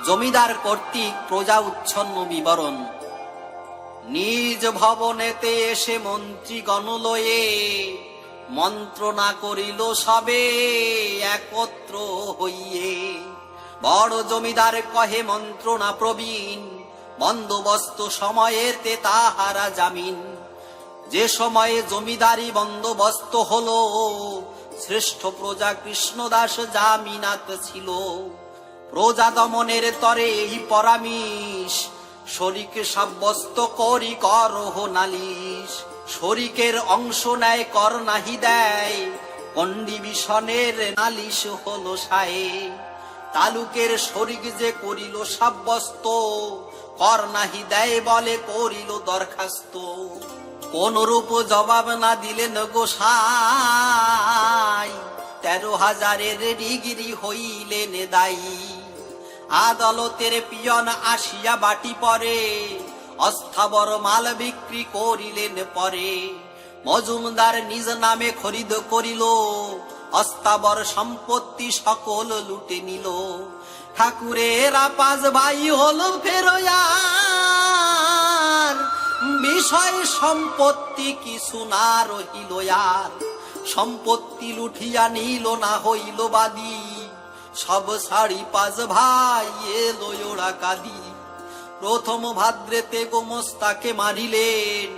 জমিদার কর্তৃক প্রজা উচ্ছন্ন বিবরণ। নিজ ভবনেতে এসে মন্ত্রী গণলয়ে মন্ত্রণা করিল সবে একত্র হইয়ে। বড় জমিদার কহে মন্ত্রণা প্রবীণ, বন্দোবস্ত সময়েতে তাহারা জামিন। যে সময়ে জমিদারি বন্দোবস্ত হলো, শ্রেষ্ঠ প্রজা কৃষ্ণদাস জামিনাত ছিল। প্রজা দমনের তরে এই পরামিষ, শরিকে সাব্যস্ত করি করহ নালিশ। শরিকের অংশ নেয় কর নাহি দেয়, কন্ডিবিশনের নালিশ হলো সায়ে। তালুকের শরিক যে করিল সাব্যস্ত, কর নাহি দেয় বলে করিল দরখাস্ত। কোন রূপ জবাব না দিলেন গোসাই, 13,000 ডিগ্রি হইলেন দায়ী। আদালতের পিয়ন আসিয়া বাটি পরে, অস্থাবর মাল বিক্রি করিলেন পরে। মজুমদার নিজ নামে খরিদ করিল, অস্থাবর সম্পত্তি সকল লুটে নিল। ঠাকুরেরা 5 ভাই হল ফেরয়ার, বিষয় সম্পত্তি কিছু না রহিল আর। সম্পত্তি লুঠিয়া নিল না হইল বাদী, সব ছাড়ি 5 ভাই এলো ওরা কাঁদি। প্রথম ভাদ্রেতে গোমস্তাকে মারিলেন,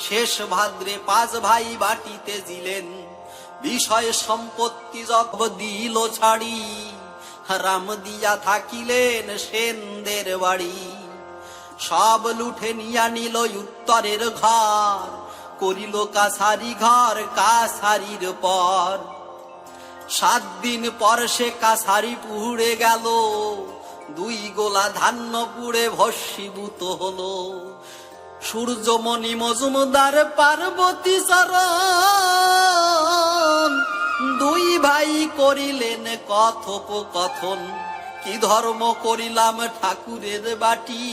শেষ ভাদ্রে 5 ভাই বাটিতে জিলেন। বিষয় সম্পত্তি জব দিল ছাড়ি, রাম দিয়া থাকিলেন সেনদের বাড়ি। সব লুঠে নিয়া নিল উত্তরের ঘর, করিল কাছারি ঘর কাছারির পর। 7 দিন পর সে কাছারি পুড়ে গেল, 2 গোলা ধান্য পুড়ে ভস্মীভূত হলো। সূর্যমণি মজুমদার পার্বতী চরণ, 2 ভাই করিলেন কথোপকথন। কি ধর্ম করিলাম ঠাকুরের বাটি,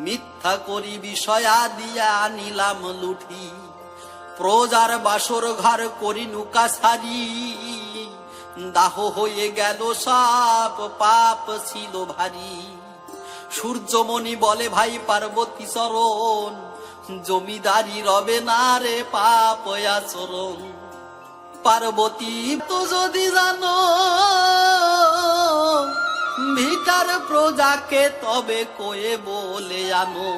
মিথ্যা করি বিষয়া দিয়া নিলাম লুঠি। প্রজার বাসর ঘর করি নুকাছারি, দাহ হয়ে গেল সব পাপ ছিল ভারী। সূর্যমণি বলে ভাই পার্বতী চরণ, জমিদারি রবে না রে পাপ আচরণ। পার্বতী তো যদি জানো, ভিটার প্রজাকে তবে কয়ে বলে আনো।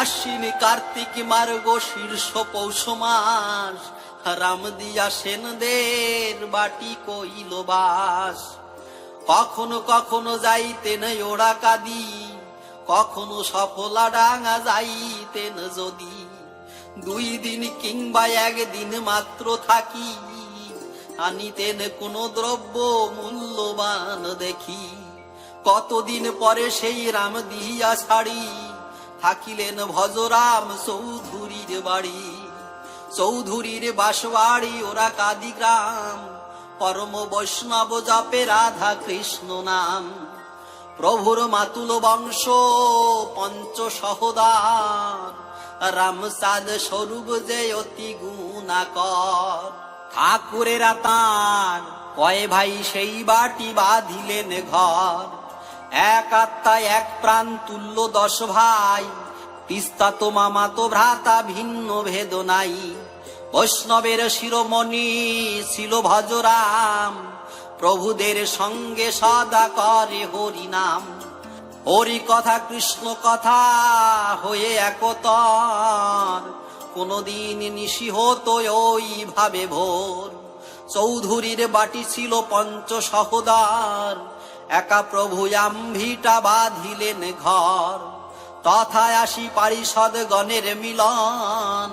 আশ্বিন কার্তিক মার্গ শীর্ষ পৌষ মাস, রাম দিয়া সেনদের বাটি কইল বাস। কখনো কখনো যাইতেন ওরা কাদি, কখনো সফলা ডাঙা যাইতেন যদি। 2 দিন কিংবা 1 দিন মাত্র থাকি, আনিতেন কোন দ্রব্য মূল্যবান দেখি। কতদিন পরে সেই রাম দিয়া ছাড়ি, থাকিলেন ভজরাম চৌধুরীর বাড়ি। চৌধুরীর বাসবাড়ি ওরা কাদি গ্রাম, পরম বৈষ্ণব জপে রাধা কৃষ্ণ নাম। প্রভুর মাতুল বংশ 5 সহোদর, রামচাঁদ স্বরূপ যে অতি গুণাকর। ঠাকুরেরা তাঁর কয় ভাই সেই বাটি বাঁধিলেন ঘর। এক আত্মা এক প্রাণ তুল্য 10 ভাই, তিস্তা তো মামা তো ভ্রাতা ভিন্ন ভেদ নাই। বৈষ্ণবের শিরোমণি ছিল ভজরাম, প্রভুদের সঙ্গে সদা করে হরি নাম। হরি কথা কৃষ্ণ কথা হয়ে একতর, কোনদিন নিশি হতো ওই ভাবে ভোর। চৌধুরীর বাটি ছিল 5 সহোদর, একা প্রভু আম্ভিটা বাঁধিলেন ঘর। তথায় আসি পারিষদ গণের মিলন,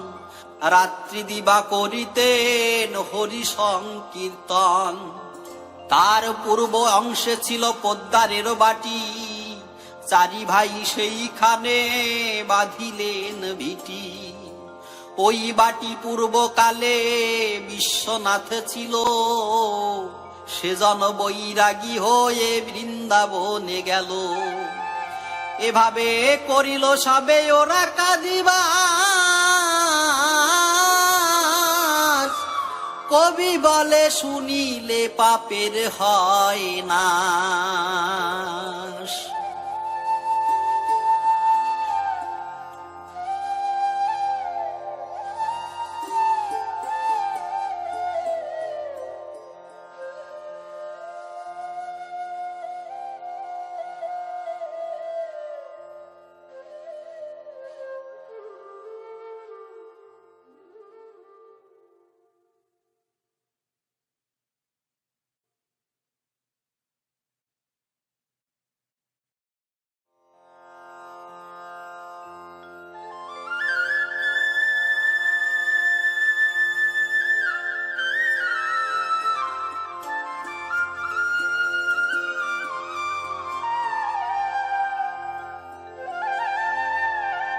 রাত্রি দিবা করিতেন হরি সংকীর্তন। তার পূর্ব অংশে ছিল পদ্মারের বাটি, 4 ভাই সেইখানে বাঁধিলেন ভিটি। ওই বাটি পূর্বকালে বিশ্বনাথ ছিল, সেজন বৈরাগী হয়ে বৃন্দাবনে গেল। এভাবে করিল সবে ওরা কাদিবাস, কবি বলে শুনিলে পাপের হয় নাশ।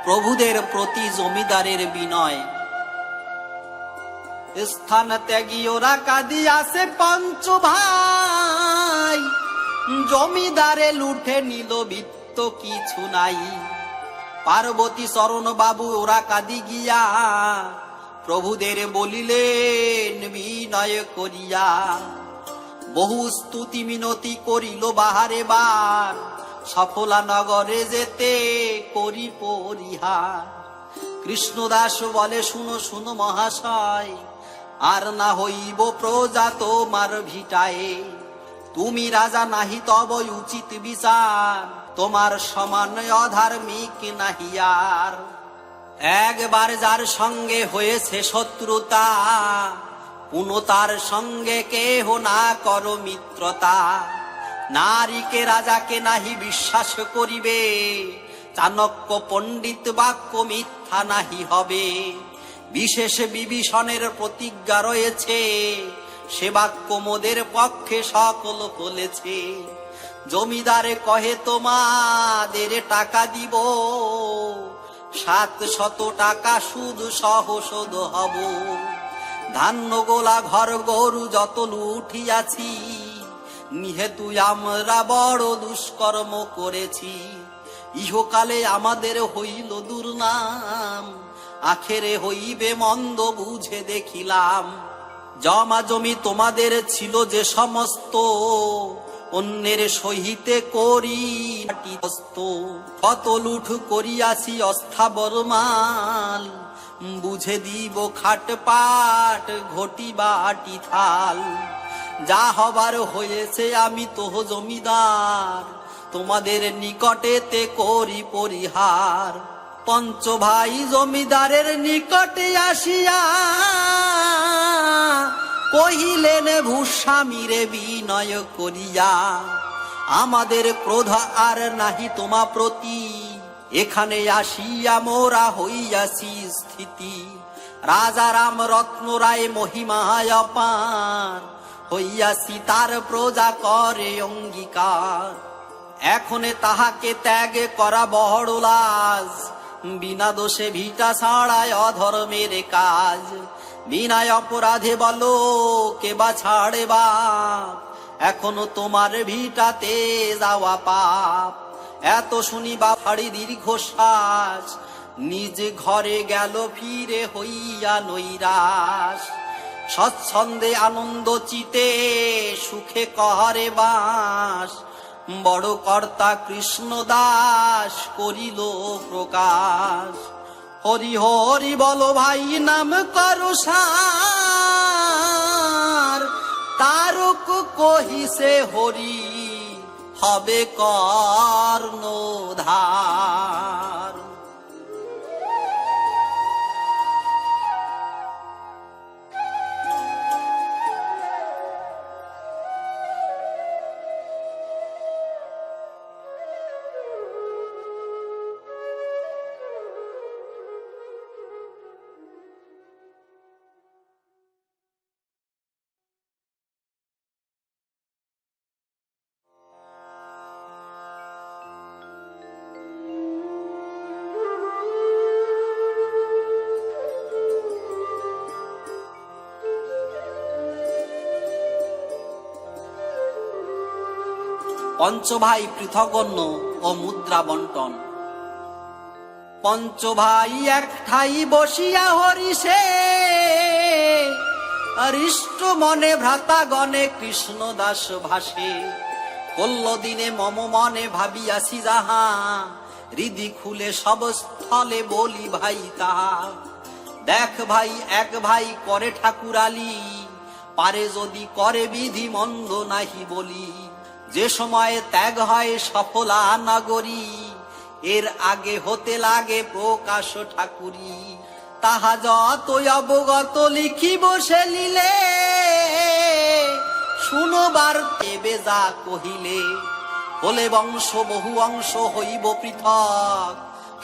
প্রভুদের প্রতি জমিদারের বিনয়। স্থান ত্যাগী ওরা কাঁদিয়াছে পঞ্চ ভাই, জমিদারে লুঠে নিল বিত্ত কিছু নাই। পার্বতী চরণ বাবু ওরা কাঁদি গিয়া প্রভুদের বলিলেন বিনয় করিয়া, বহু স্তুতি মিনতি করিল বাহারে বার, সফলা নগরে যেতে করি পরিহার। কৃষ্ণদাস বলে শুনো শুনো মহাশয়, আর না হইব প্রজা তোমার ভিটায়ে, তুমি রাজা নাহি তব উচিত বিচার, তোমার সমান অধার্মিক নাহি আর। একবার যার সঙ্গে হয়েছে শত্রুতা, পুনঃ তার সঙ্গে কেহ না কর মিত্রতা। নারীকে রাজাকে নাহি বিশ্বাস করিবে, চাণক্য পণ্ডিত বাক্য মিথ্যা নাহি হবে। বিশেষ বিভীষণের প্রতিজ্ঞা রয়েছে, সে বাক্য মোদের পক্ষে সকল বলেছে। জমিদারে কহে তোমাদের টাকা দিব, 700 টাকা সুদ সহ শোধ হব। ধান্য গোলা ঘর গরু যত লুঠিয়াছি, নিহেতু আমরা বড় দুষ্কর্ম করেছি। ইহকালে আমাদের হইল দুর্নাম, আখেরে হইবে মন্দ বুঝে দেখিলাম। জমা জমি তোমাদের ছিল যে সমস্ত, অন্যের সহিতে করি কত লুঠ করিয়াছি অস্থাবর মাল, বুঝে দিব খাট পাট ঘটি বাটি থাল। যা হবার হয়েছে আমি তো জমিদার, তোমাদের নিকটেতে করি পরিহার। পঞ্চ ভাই জমিদারের নিকটে আসিয়া কহিলেন ভূস্বামীরে বিনয় করিয়া, আমাদের ক্রোধ আর নাহি তোমা প্রতি, এখানে আসিয়া মোরা হইয়াছি স্থিতি। রাজা রাম রত্ন রায় মহিমায় অপার, হইয়াছি তার প্রজা করে অঙ্গীকার। এখনে তাহাকে ত্যাগ করা বড় লাজ, বিনা দোষে ভিটা ছাড়ায় অধর্মের কাজ। বিনায় অপরাধে বলো কে বা ছাড়ে বাপ, এখনো তোমার ভিটাতে যাওয়া পাপ। এত শুনি বা ফাড়ি দীর্ঘশ্বাস, নিজ ঘরে গেল ফিরে হইয়া নৈরাশ। সচ্ছন্দে আনন্দ চিতে সুখে কহরে বাস, বড় কর্তা কৃষ্ণ দাস করিল প্রকাশ। হরি হরি বলো ভাই নাম করো সার, তারক কহিছে হরি হবে কর্ণধার। পঞ্চভাই পৃথগণ্য ও মুদ্রা বন্টন। পঞ্চভাই এক ঠাই বসিয়া হরিষে, হৃষ্ট মনে ভ্রাতা গণে কৃষ্ণ দাস ভাসে। কল্ল দিনে মম মনে ভাবিয়াছি যাহা, হৃদি খুলে সব স্থলে বলি ভাই তাহা। দেখ ভাই এক ভাই করে ঠাকুরালি, পারে যদি করে বিধি মন্দ নাহি বলি। যে সময়ে ত্যাগ হয় সফলা নগরী, এর আগে হতে লাগে প্রকাশ ঠাকুরি। তাহা যতই অবগত লিখিব সে লিলে, শুনবার দেবে যা কহিলে। হলে বংশ বহু অংশ হইব পৃথক,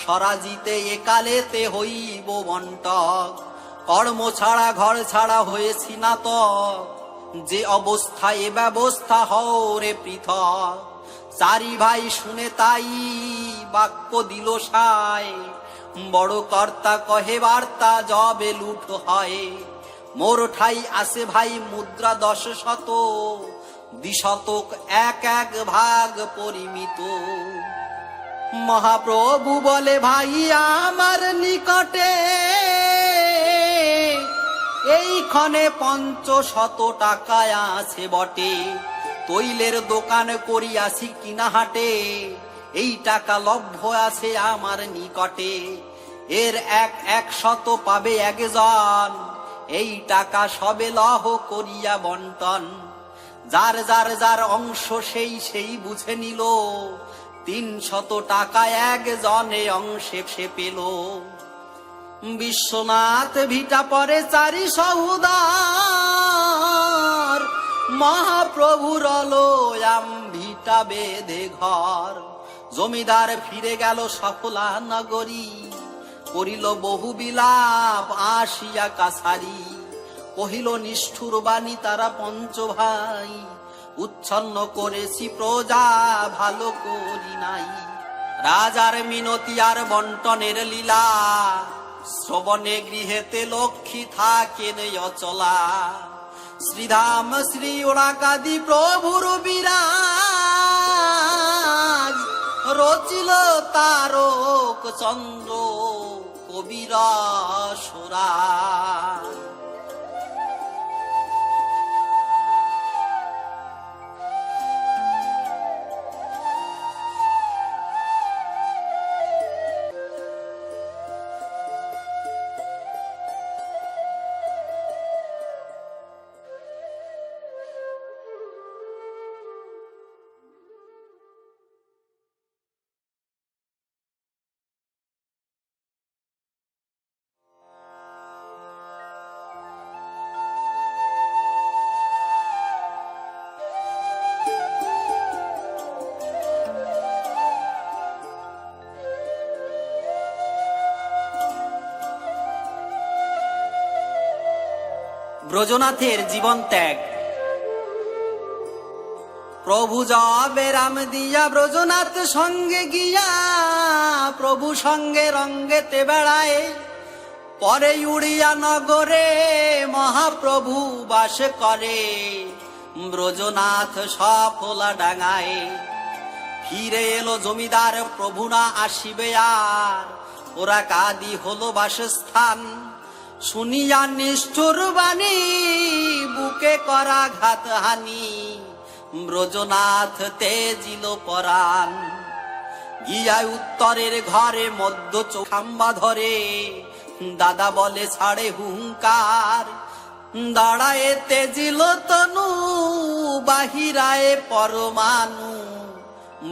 স্বরাজিতে একালেতে হইব বন্টক। কর্ম ছাড়া ঘর ছাড়া হয়েছি নাতক, যে অবস্থা এ ব্যবস্থা হরে পৃথক। চারি ভাই শুনে তাই বাক্য দিল সায়, বড় কর্তা কহে বার্তা যবে লুট হয়। মোর ঠাই আছে ভাই মুদ্রা 10 দ্বিশতক এক এক ভাগ পরিমিত। মহাপ্রভু বলে ভাই আমার নিকটে, এইখানে 500 টাকায় আছে বটে। তৈলের দোকান করিয়াছি কিনা হাটে, এই টাকা লভ্য আছে আমার নিকটে। এর 100 পাবে একজন, এই টাকা সবে লহ করিয়া বন্টন। যার যার যার অংশ সেই সেই বুঝে নিল, 300 টাকা একজনে অংশে সে পেল। বিশ্বনাথ ভিটা পরে 4 সহুদার, মহাপ্রভুর লয়াম ভিটা বেঁধে ঘর। জমিদার ফিরে গেল সফলা নগরী, করিল বহু বিলাপ আসিয়া কাছারি। কহিল নিষ্ঠুর বাণী তারা 5 ভাই, উচ্ছন্ন করেছি প্রজা ভালো করি নাই। রাজার মিনতি আর বন্টনের লীলা, শ্রবণে গৃহেতে লক্ষ্মী থাকেন অচলা। শ্রীধাম শ্রী ওড়াকাদি প্রভুর বিরাজ, রচিল তারক চন্দ্র কবির সুরাজ। ব্রজনাথের জীবন ত্যাগ। প্রভু যাবে রাম দিয়া ব্রজনাথ সঙ্গে গিয়া, প্রভু সঙ্গে রঙ্গেতে বেড়ায়। পরে উড়িয়া নগরে মহাপ্রভু বাস করে, ব্রজনাথ সফলা ডাঙায়। ফিরে এলো জমিদার প্রভু না আসিবে আর, ওরা কাদি হলো বাসস্থান। শুনিয়া নিষ্ঠুর বাণী বুকে করা ঘাত হানি, ব্রজনাথ তেজিল পরাণ। গিয়া উত্তরের ঘরে মধ্য খাম্বা ধরে, দাদা বলে ছাড়ে হুঙ্কার। দাঁড়ায় তেজিল তনু বাহিরায় পরমাণু,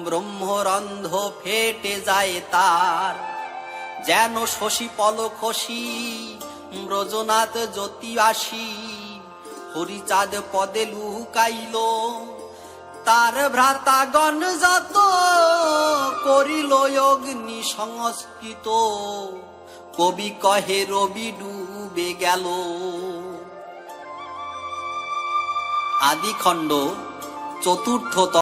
ব্রহ্মরন্ধ্র ফেটে যায় তার। যেন শশী পলখসি ব্রজনাথ জ্যোতি আসি, হরিচাঁদ পদে লুকাইল। তার ভ্রাতাগণ যত করিল অগ্নি সংস্কৃত, কবি কহে রবি ডুবে গেল। আদিখণ্ড 4th।